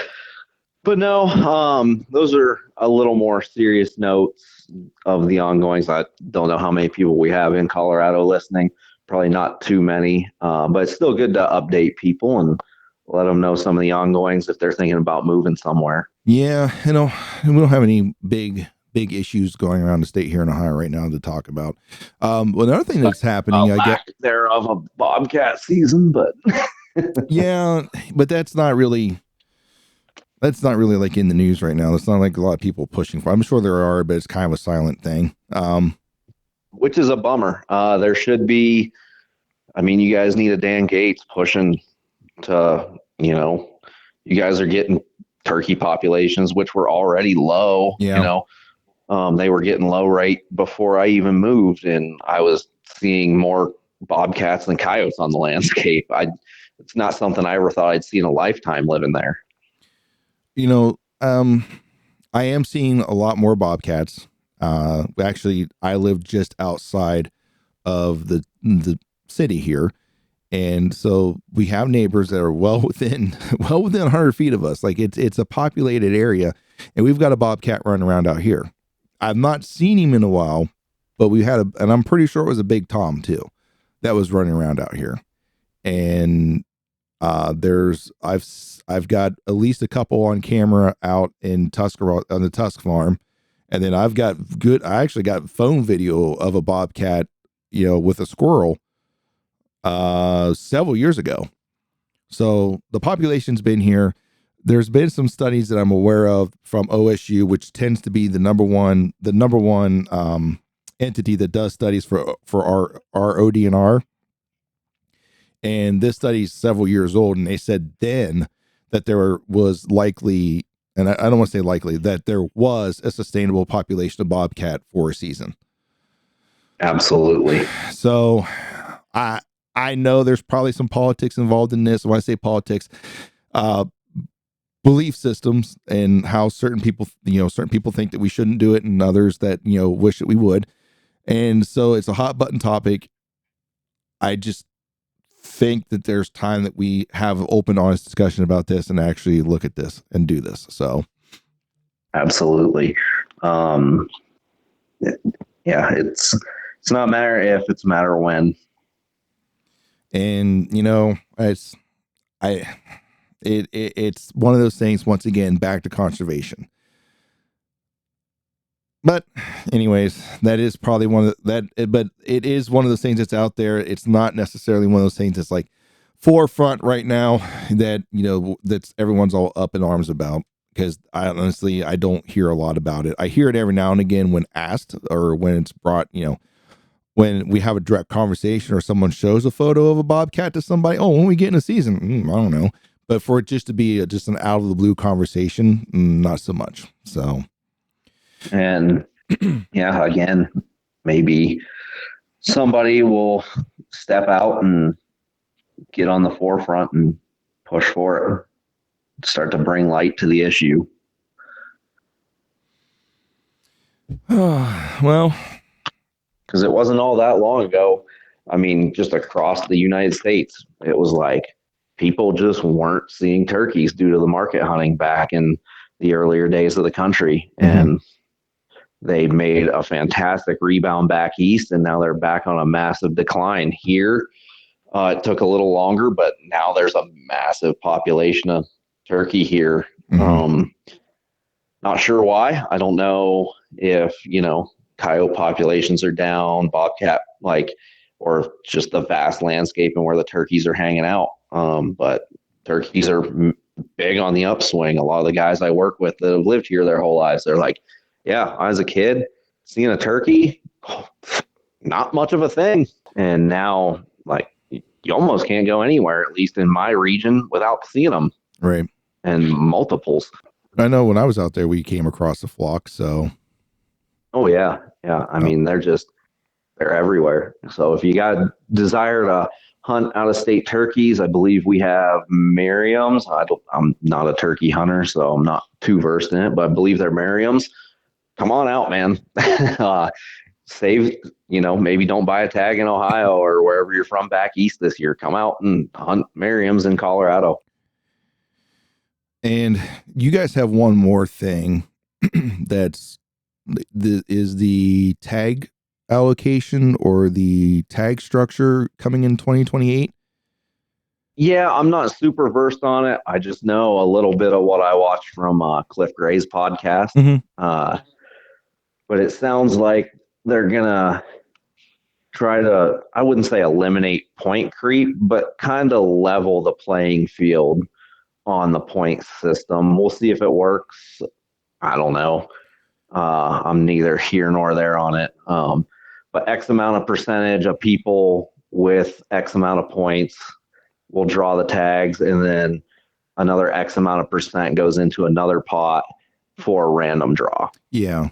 no, those are a little more serious notes of the ongoings. I don't know how many people we have in Colorado listening. Probably not too many, but it's still good to update people and let them know some of the ongoings if they're thinking about moving somewhere. Yeah, we don't have any big issues going around the state here in Ohio right now to talk about. Well, another thing that's happening, I get there of a bobcat season, but yeah, but that's not really like in the news right now. It's not like a lot of people pushing for. I'm sure there are, but it's kind of a silent thing. Which is a bummer. There should be. I mean, you guys need a Dan Gates pushing to. You guys are getting turkey populations, which were already low. Yeah. They were getting low right before I even moved, and I was seeing more bobcats than coyotes on the landscape. It's not something I ever thought I'd see in a lifetime living there. I am seeing a lot more bobcats. Actually, I live just outside of the city here, and so we have neighbors that are well within 100 feet of us. Like it's a populated area, and we've got a bobcat running around out here. I've not seen him in a while, but we had and I'm pretty sure it was a big tom too that was running around out here. And I've got at least a couple on camera out in Tuscarora on the Tusk farm. And then I actually got phone video of a bobcat, with a squirrel, several years ago. So the population's been here. There's been some studies that I'm aware of from OSU, which tends to be the number one entity that does studies for our ODNR. And this study is several years old, and they said then that there was likely, and I don't want to say likely, that there was a sustainable population of bobcat for a season. Absolutely. So I know there's probably some politics involved in this. When I say politics, belief systems and how certain people think that we shouldn't do it, and others that, wish that we would. And so it's a hot button topic. I just think that there's time that we have an open, honest discussion about this and actually look at this and do this. So absolutely. It's not a matter if, it's a matter when. And It's one of those things, once again, back to conservation. But anyways, that is probably but it is one of those things that's out there. It's not necessarily one of those things that's like forefront right now that, that's everyone's all up in arms about, because I don't hear a lot about it. I hear it every now and again when asked, or when it's brought, when we have a direct conversation or someone shows a photo of a bobcat to somebody. Oh, when we get in a season, I don't know. But for it just to be just an out of the blue conversation, not so much. So, and yeah, again, maybe somebody will step out and get on the forefront and push for it, start to bring light to the issue. Well, because it wasn't all that long ago. I mean, just across the United States, it was like people just weren't seeing turkeys due to the market hunting back in the earlier days of the country. Mm-hmm. And they made a fantastic rebound back east, and now they're back on a massive decline here. It took a little longer, but now there's a massive population of turkey here. Mm-hmm. Not sure why. I don't know if, coyote populations are down, bobcat, or just the vast landscape and where the turkeys are hanging out. But turkeys are big on the upswing. A lot of the guys I work with that have lived here their whole lives, they're like, yeah, as a kid, seeing a turkey, not much of a thing. And now, you almost can't go anywhere, at least in my region, without seeing them. Right. And multiples. I know when I was out there, we came across a flock. So. Oh, yeah. Yeah. I mean, they're everywhere. So if you got desire to hunt out of state turkeys, I believe we have Merriam's. I'm not a turkey hunter, so I'm not too versed in it, but I believe they're Merriam's. Come on out, man. Save, maybe don't buy a tag in Ohio or wherever you're from back east this year. Come out and hunt Merriam's in Colorado. And you guys have one more thing that's the tag allocation or the tag structure coming in 2028? Yeah, I'm not super versed on it. I just know a little bit of what I watched from Cliff Gray's podcast. Mm-hmm. But it sounds like they're going to try to, I wouldn't say eliminate point creep, but kind of level the playing field on the point system. We'll see if it works. I don't know. I'm neither here nor there on it. But X amount of percentage of people with X amount of points will draw the tags, and then another X amount of percent goes into another pot for a random draw. Yeah.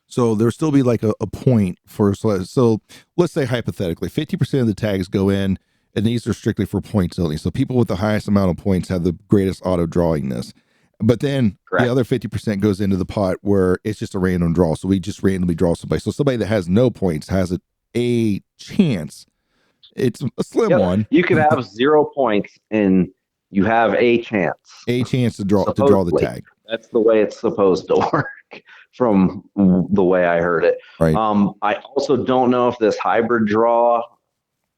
So there'll still be like a point for, so let's say hypothetically 50% of the tags go in, and these are strictly for points only. So people with the highest amount of points have the greatest auto drawingness. But then Correct. The other 50% goes into the pot where it's just a random draw. So we just randomly draw somebody. So somebody that has no points has a chance. It's a slim one. You could have 0 points and you have a chance. A chance to draw the tag. That's the way it's supposed to work from the way I heard it. Right. I also don't know if this hybrid draw,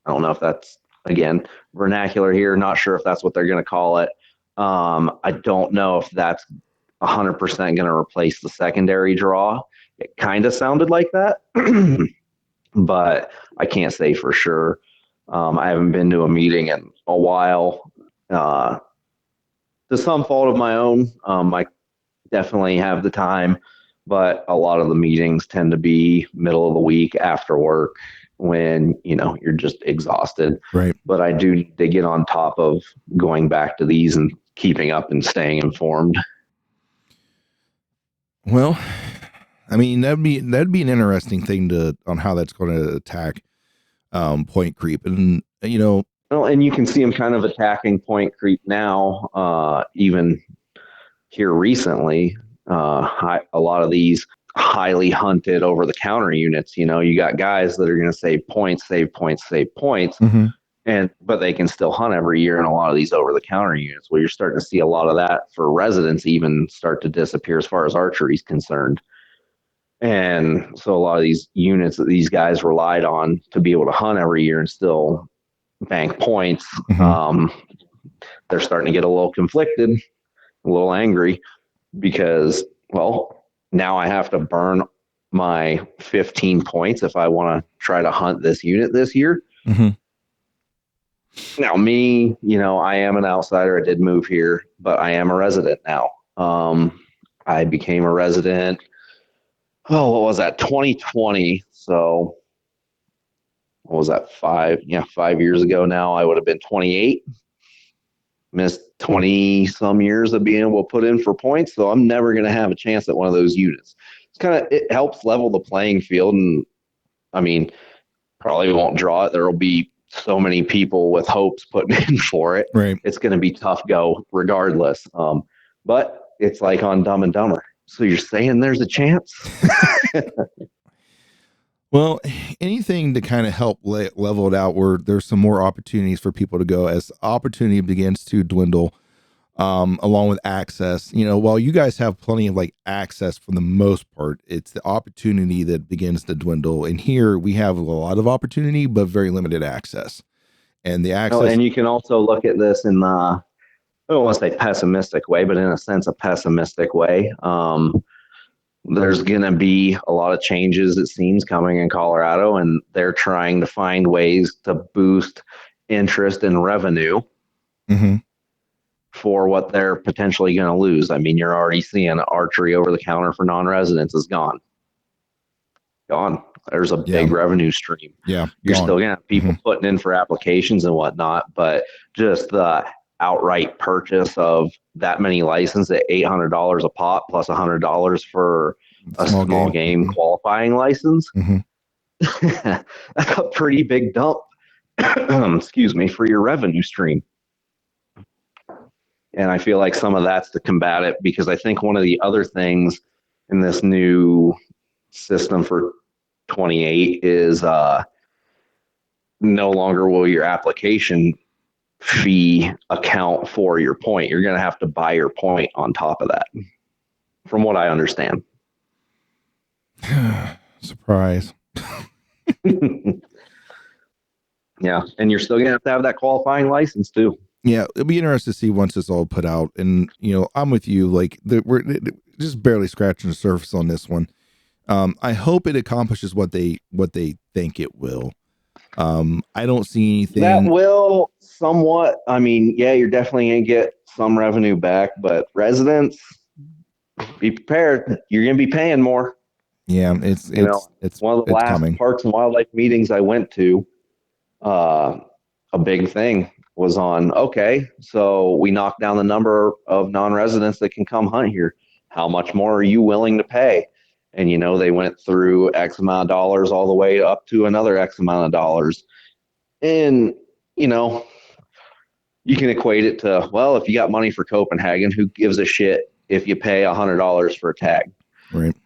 I don't know if that's, again, vernacular here. Not sure if that's what they're going to call it. I don't know if that's 100% going to replace the secondary draw. It kind of sounded like that, but I can't say for sure. I haven't been to a meeting in a while. To some fault of my own, I definitely have the time, but a lot of the meetings tend to be middle of the week after work when, you're just exhausted. Right. But I do need to get on top of going back to these and keeping up and staying informed. Well, I mean, that'd be an interesting thing on how that's going to attack point creep. And, well, and you can see them kind of attacking point creep now, even here recently. A lot of these highly hunted over the counter units, you got guys that are going to save points. Mm-hmm. But they can still hunt every year in a lot of these over the counter units. Well, you're starting to see a lot of that for residents even start to disappear as far as archery is concerned. And so a lot of these units that these guys relied on to be able to hunt every year and still bank points, mm-hmm. they're starting to get a little conflicted, a little angry because, well, now I have to burn my 15 points if I want to try to hunt this unit this year. Mm-hmm. Now, me, I am an outsider. I did move here, but I am a resident now. I became a resident. Oh, what was that? 2020. So what was that? 5 years ago now. I would have been 28. Missed 20 some years of being able to put in for points. So I'm never going to have a chance at one of those units. It helps level the playing field. And I mean, probably won't draw it. There will be so many people with hopes putting in for it. Right. It's going to be tough go regardless. But it's like on Dumb and Dumber. So you're saying there's a chance? Well, anything to kind of help level it out where there's some more opportunities for people to go as opportunity begins to dwindle, along with access. While you guys have plenty of like access for the most part, it's the opportunity that begins to dwindle. And here we have a lot of opportunity, but very limited access. And the access. And you can also look at this in the, I don't want to say pessimistic way, but in a sense, a pessimistic way. There's going to be a lot of changes, it seems, coming in Colorado, and they're trying to find ways to boost interest and revenue for what they're potentially going to lose. I mean, you're already seeing archery over the counter for non-residents is gone. There's a big revenue stream. Yeah. You're still going to have people putting in for applications and whatnot, but just the outright purchase of that many licenses at $800 a pop plus $100 for a small game qualifying license. That's a pretty big dump, excuse me, for your revenue stream. And I feel like some of that's to combat it, because I think one of the other things in this new system for 28 is no longer will your application fee account for your point. You're going to have to buy your point on top of that, from what I understand. Surprise. Yeah, and you're still going to have that qualifying license too. Yeah, it'll be interesting to see once it's all put out. And I'm with you. Like we're just barely scratching the surface on this one. I hope it accomplishes what they think it will. I don't see anything that will somewhat. I mean, yeah, you're definitely going to get some revenue back, but residents, be prepared. You're going to be paying more. Yeah, it's one of the last coming. Parks and Wildlife meetings I went to. A big thing was on, okay, so we knocked down the number of non-residents that can come hunt here. How much more are you willing to pay? And, they went through X amount of dollars all the way up to another X amount of dollars. And, you can equate it to, well, if you got money for Copenhagen, who gives a shit if you pay $100 for a tag? Right.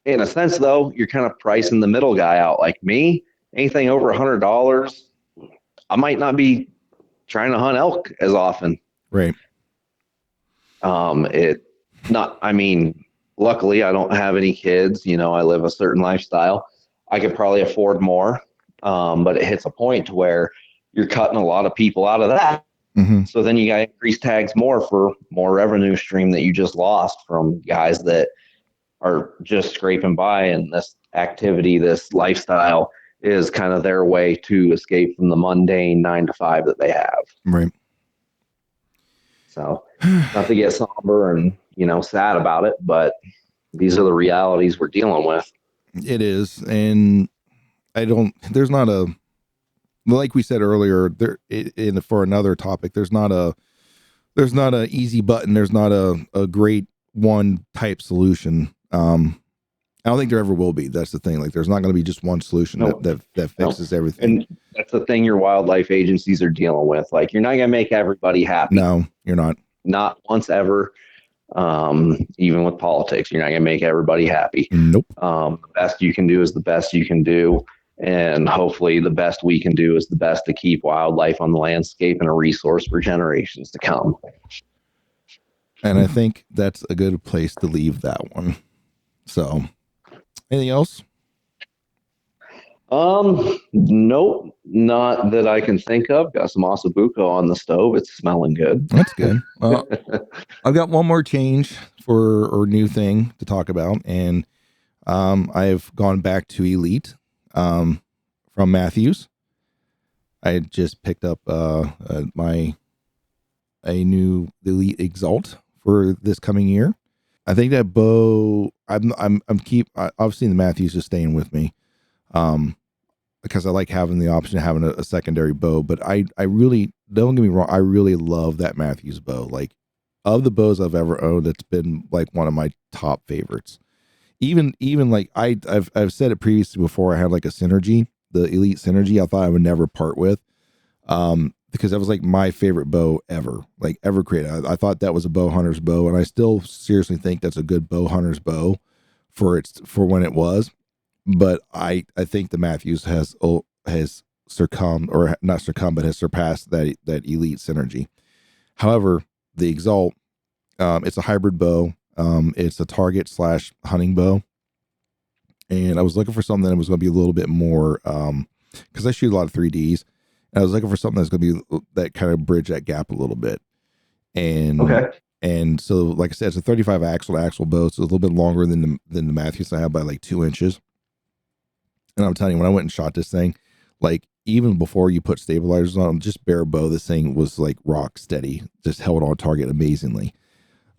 In a sense, though, you're kind of pricing the middle guy out. Like me, anything over $100, I might not be trying to hunt elk as often. Right. Luckily I don't have any kids. I live a certain lifestyle. I could probably afford more. But it hits a point to where you're cutting a lot of people out of that. So then you got to increase tags more for more revenue stream that you just lost from guys that are just scraping by, and this activity, this lifestyle is kind of their way to escape from the mundane 9 to 5 that they have. Right. So not to get somber and, sad about it, but these are the realities we're dealing with. It is. And there's not a, like we said earlier, for another topic, there's not a easy button. There's not a great one type solution. I don't think there ever will be. That's the thing. Like, there's not going to be just one solution that fixes everything. And that's the thing your wildlife agencies are dealing with. Like, you're not going to make everybody happy. No, you're not. Not once ever. Even with politics, you're not going to make everybody happy. Nope. The best you can do is the best you can do. And hopefully the best we can do is the best to keep wildlife on the landscape and a resource for generations to come. And I think that's a good place to leave that one. So, anything else? Nope, not that I can think of. Got some ossobuco on the stove. It's smelling good. That's good. Well, I've got one more change for or new thing to talk about, and I've gone back to Elite from Matthews. I had just picked up my a new Elite Exalt for this coming year. I think that bow. Obviously the Matthews is staying with me, because I like having the option of having a secondary bow. But I really, don't get me wrong, I really love that Matthews bow. Like, of the bows I've ever owned, it's been like one of my top favorites. Even like I've said it previously before. I had like a Synergy, the Elite Synergy. I thought I would never part with, because that was like my favorite bow ever, like ever created. I thought that was a bow hunter's bow, and I still seriously think that's a good bow hunter's bow for when it was. But I think the Matthews has succumbed, or not succumbed, but has surpassed that Elite Synergy. However, the Exalt, it's a hybrid bow. It's a target / hunting bow, and I was looking for something that was going to be a little bit more, because I shoot a lot of 3Ds, and I was looking for something that's going to be that kind of bridge that gap a little bit. And Okay. and so, like I said, it's a 35 axle to axle bow, so it's a little bit longer than the Matthews I have by like 2 inches. And I'm telling you, when I went and shot this thing, like even before you put stabilizers on, just bare bow, this thing was like rock steady, just held on target amazingly.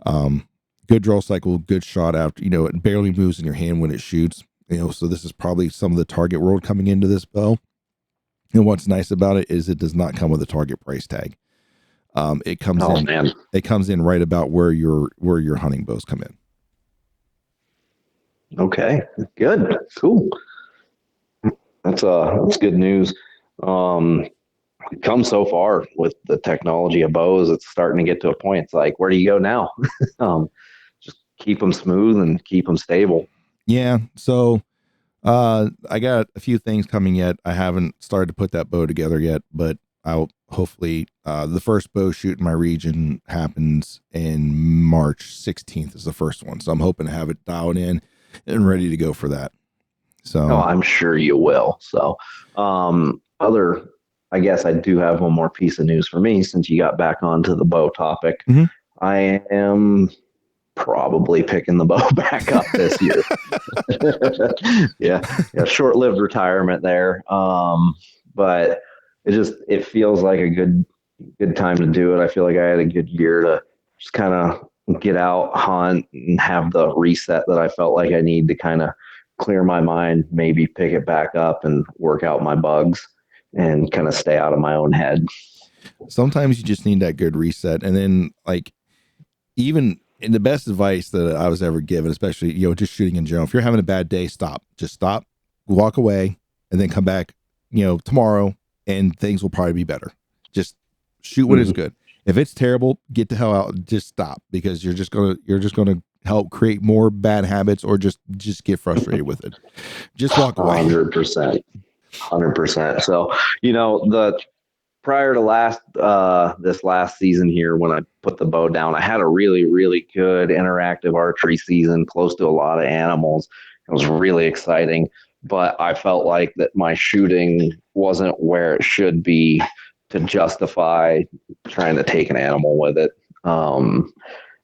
Um, Good draw cycle, good shot after, it barely moves in your hand when it shoots. So this is probably some of the target world coming into this bow. And what's nice about it is it does not come with a target price tag. It comes Oh in, man. it comes in right about where your hunting bows come in. Okay. Good. Cool. That's good news. Um, we've come so far with the technology of bows. It's starting to get to a point. It's like, where do you go now? um, just keep them smooth and keep them stable. Yeah. So I got a few things coming yet. I haven't started to put that bow together yet, but I'll hopefully, the first bow shoot in my region happens in March 16th is the first one. So I'm hoping to have it dialed in and ready to go for that. Oh, So, I'm sure you will. So, other, I guess I do have one more piece of news for me since you got back onto the bow topic. mhm. I am probably picking the bow back up this year. Yeah, short-lived retirement there. But it feels like a good time to do it. I feel like I had a good year to just kind of get out, hunt, and have the reset that I felt like I need to kind of clear my mind, maybe pick it back up and work out my bugs and kind of stay out of my own head. Sometimes you just need that good reset. And then, like, even in the best advice that I was ever given, especially, just shooting in general, if you're having a bad day, just stop, walk away, and then come back, tomorrow, and things will probably be better. Just shoot when it's Mm-hmm. good. If it's terrible, get the hell out. Just stop, because you're just gonna help create more bad habits, or just get frustrated with it. Just walk away. 100%. 100%. So, the prior to this last season here, when I put the bow down, I had a really, really good interactive archery season, close to a lot of animals. It was really exciting, but I felt like that my shooting wasn't where it should be to justify trying to take an animal with it.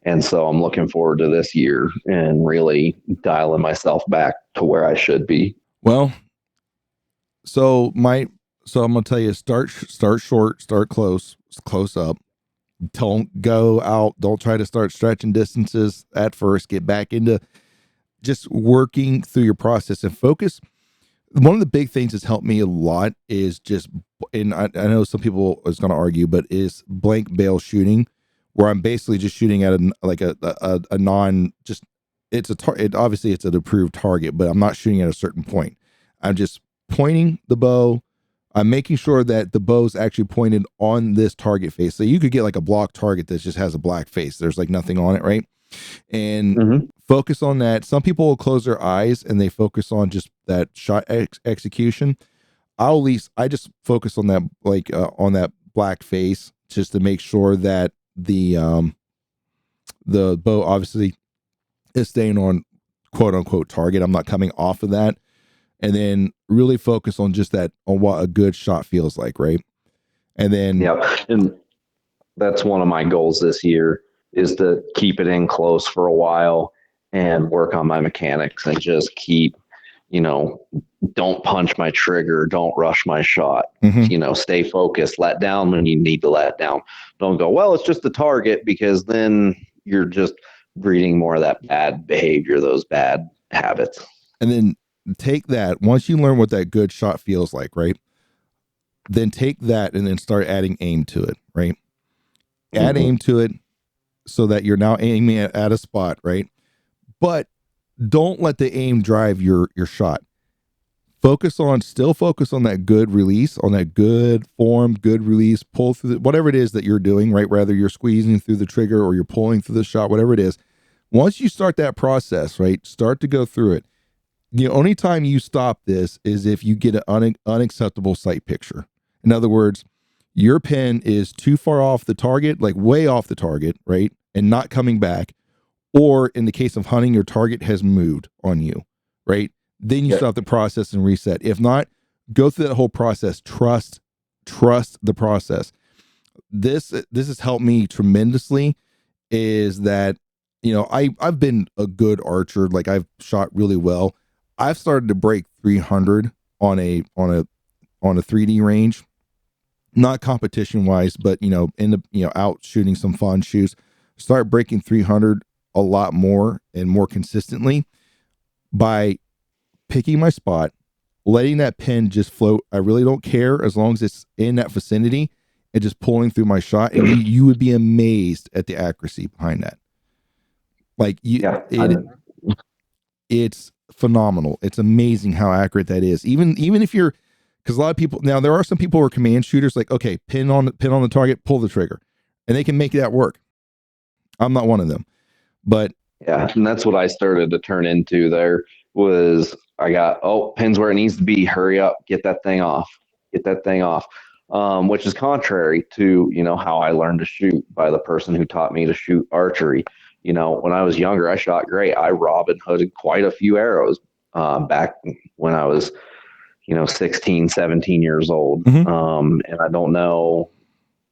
And so I'm looking forward to this year and really dialing myself back to where I should be. Well, so I'm gonna tell you, start short, start close up. Don't go out. Don't try to start stretching distances at first. Get back into just working through your process and focus. One of the big things that's helped me a lot is just, and I know some people is going to argue, but is blank bail shooting, where I'm basically just shooting at a non, just, obviously it's an approved target, but I'm not shooting at a certain point. I'm just pointing the bow. I'm making sure that the bow's actually pointed on this target face. So you could get like a block target that just has a black face. There's like nothing on it, right? And Mm-hmm. focus on that. Some people will close their eyes and they focus on just that shot execution. I just focus on that, like, on that black face, just to make sure that the bow obviously is staying on quote unquote target. I'm not coming off of that. and then really focus on just that, on what a good shot feels like, right? And then, And that's one of my goals this year, is to keep it in close for a while and work on my mechanics and just keep, don't punch my trigger, don't rush my shot, stay focused, let down when you need to let down. Don't go, well, it's just the target, because then you're just breeding more of that bad behavior, those bad habits. and then take that, once you learn what that good shot feels like, right? Then take that and then start adding aim to it, right? Add aim to it so that you're now aiming at a spot, right? But don't let the aim drive your shot. Still focus on that good release, on that good form, good release, pull through whatever it is that you're doing, right? Whether you're squeezing through the trigger or you're pulling through the shot, whatever it is. Once you start that process, right? Start to go through it. The only time you stop this is if you get an unacceptable sight picture. In other words, your pin is too far off the target, like way off the target, right? And not coming back. Or in the case of hunting, your target has moved on you, right? Then you stop the process and reset. If not, go through that whole process. Trust the process. This has helped me tremendously. Is that, I've been a good archer, like I've shot really well. I've started to break 300 on a 3D range, not competition wise, but out shooting some fun shoots. Start breaking 300 a lot more and more consistently by picking my spot, letting that pin just float. I really don't care as long as it's in that vicinity, and just pulling through my shot. And you would be amazed at the accuracy behind that. Like it's phenomenal. It's amazing how accurate that is. Even if you're, because a lot of people, now there are some people who are command shooters, like, okay, pin on the target, pull the trigger, and they can make that work. I'm not one of them, but and that's what I started to turn into. There was, I got, pins where it needs to be, hurry up, get that thing off, which is contrary to, how I learned to shoot by the person who taught me to shoot archery. When I was younger, I shot great. I Robin Hooded quite a few arrows back when I was, 16, 17 years old. And I don't know,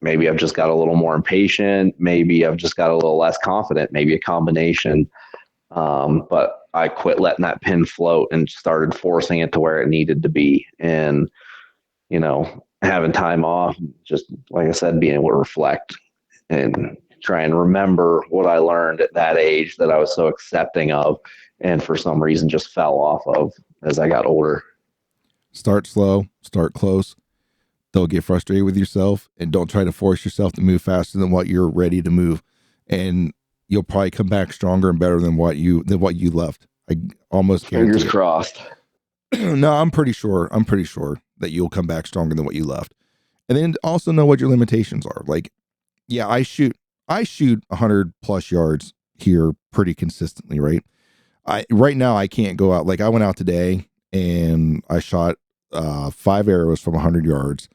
maybe I've just got a little more impatient. Maybe I've just got a little less confident, maybe a combination. But I quit letting that pin float and started forcing it to where it needed to be. And, having time off, just like I said, being able to reflect and try and remember what I learned at that age that I was so accepting of, and for some reason just fell off of as I got older. Start slow, start close. Don't get frustrated with yourself, and don't try to force yourself to move faster than what you're ready to move. And you'll probably come back stronger and better than what you left. I almost guarantee. Fingers crossed. No, I'm pretty sure that you'll come back stronger than what you left. And then also know what your limitations are. Like, yeah, I shoot 100 plus yards here pretty consistently, right? Right now I can't go out. Like, I went out today and I shot 5 arrows from 100 yards,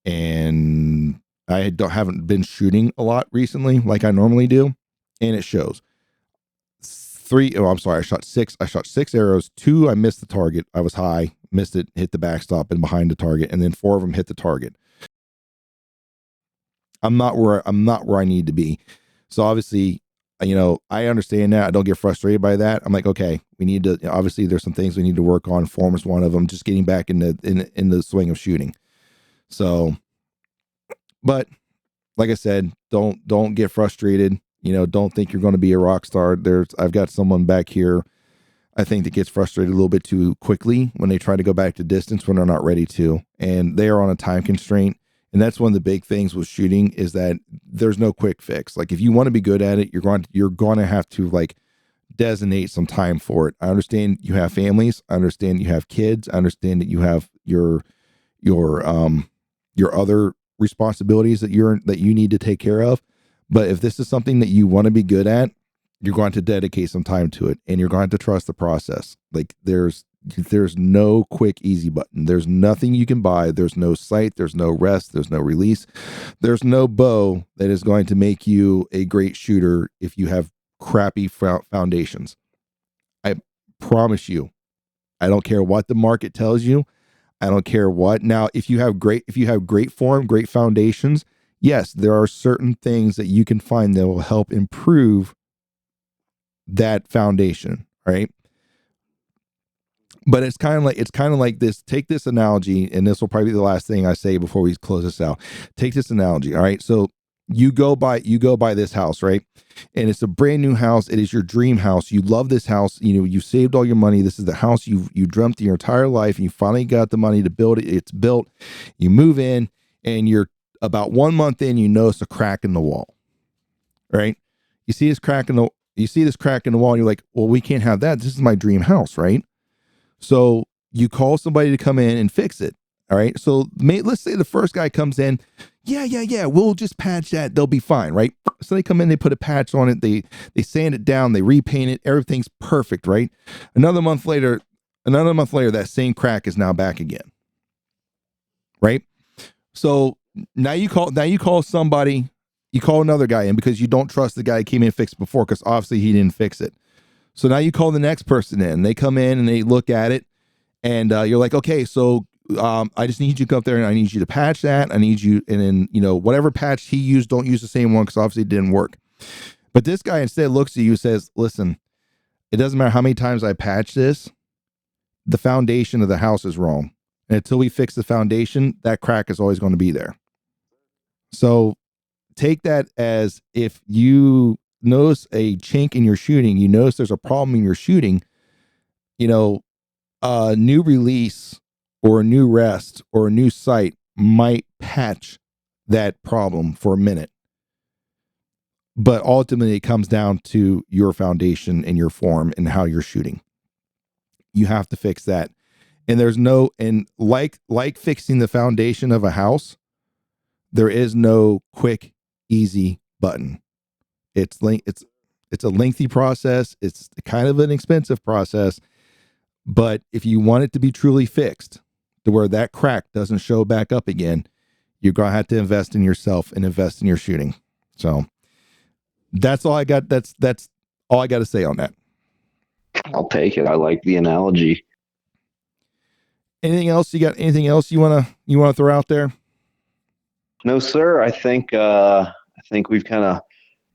and I haven't been shooting a lot recently like I normally do, and it shows. I shot 6 arrows. 2 I missed the target. I was high, missed it, hit the backstop and behind the target, and then 4 of them hit the target. I'm not where I need to be. So obviously, I understand that. I don't get frustrated by that. I'm like, okay, we need to, obviously there's some things we need to work on. Form is one of them, just getting back in the swing of shooting. So, but like I said, don't get frustrated. Don't think you're going to be a rock star. I've got someone back here, I think, that gets frustrated a little bit too quickly when they try to go back to distance when they're not ready to. And they are on a time constraint. And that's one of the big things with shooting, is that there's no quick fix. Like, if you want to be good at it, you're going to have to, like, designate some time for it. I understand you have families. I understand you have kids. I understand that you have your other responsibilities that you need to take care of. But if this is something that you want to be good at, you're going to dedicate some time to it, and you're going to trust the process. Like, there's no quick, easy button. There's nothing you can buy. There's no sight. There's no rest. There's no release. There's no bow that is going to make you a great shooter if you have crappy foundations. I promise you, I don't care what the market tells you. I don't care what. Now, if you have great form, great foundations, yes, there are certain things that you can find that will help improve that foundation, right? But it's kind of like this. Take this analogy, and this will probably be the last thing I say before we close this out. Take this analogy, all right? So you go buy this house, right? And it's a brand new house. It is your dream house. You love this house. You know, you saved all your money. This is the house you dreamt your entire life, and you finally got the money to build it. It's built. You move in, and you're about 1 month in, you notice a crack in the wall, right? You see this crack in the wall, and you're like, well, we can't have that. This is my dream house, right? So you call somebody to come in and fix it. All right. So let's say the first guy comes in. Yeah. We'll just patch that. They'll be fine. Right. So they come in, they put a patch on it. They sand it down. They repaint it. Everything's perfect. Right. Another month later, that same crack is now back again. Right. So now you call somebody, you call another guy in because you don't trust the guy who came in and fixed it before, because obviously he didn't fix it. So now you call the next person in. They come in and they look at it, and you're like, okay, so I just need you to come up there and I need you to patch that. I need you, and then, you know, whatever patch he used, don't use the same one because obviously it didn't work. But this guy instead looks at you and says, listen, it doesn't matter how many times I patch this, the foundation of the house is wrong. And until we fix the foundation, that crack is always going to be there. So take that as, if you notice a chink in your shooting, you notice there's a problem in your shooting, you know, a new release or a new rest or a new sight might patch that problem for a minute. But ultimately it comes down to your foundation and your form and how you're shooting. You have to fix that. And like fixing the foundation of a house, there is no quick, easy button. It's a lengthy process. It's kind of an expensive process, but if you want it to be truly fixed to where that crack doesn't show back up again, you're going to have to invest in yourself and invest in your shooting. So that's all I got. That's all I got to say on that. I'll take it. I like the analogy. Anything else you got? Anything else you want to throw out there? No, sir. I think we've kind of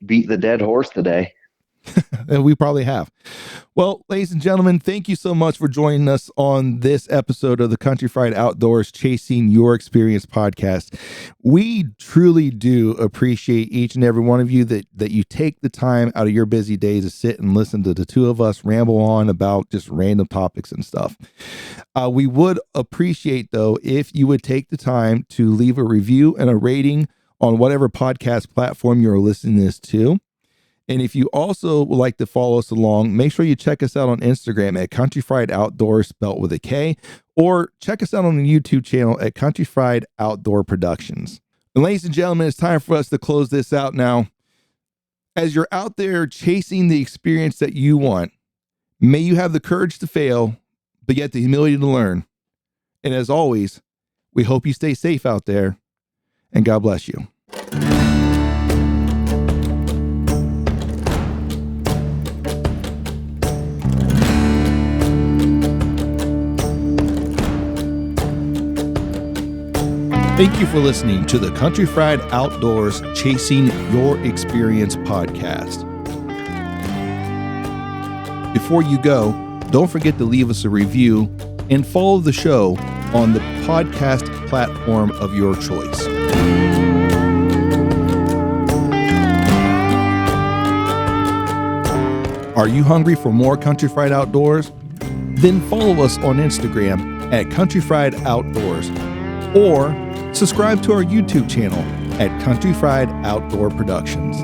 beat the dead horse today. We probably have. Well, ladies and gentlemen, thank you so much for joining us on this episode of the Country Fried Outdoors Chasing Your Experience podcast. We truly do appreciate each and every one of you that you take the time out of your busy days to sit and listen to the two of us ramble on about just random topics and stuff. We would appreciate, though, if you would take the time to leave a review and a rating on whatever podcast platform you're listening to this to. And if you also would like to follow us along, make sure you check us out on Instagram at Country Fried Outdoors, spelt with a K, or check us out on the YouTube channel at Country Fried Outdoor Productions. And ladies and gentlemen, it's time for us to close this out now. As you're out there chasing the experience that you want, may you have the courage to fail, but yet the humility to learn. And as always, we hope you stay safe out there, and God bless you. Thank you for listening to the Country Fried Outdoors Chasing Your Experience podcast. Before you go, don't forget to leave us a review and follow the show on the podcast platform of your choice. Are you hungry for more Country Fried Outdoors? Then follow us on Instagram at Country Fried Outdoors, or subscribe to our YouTube channel at Country Fried Outdoor Productions.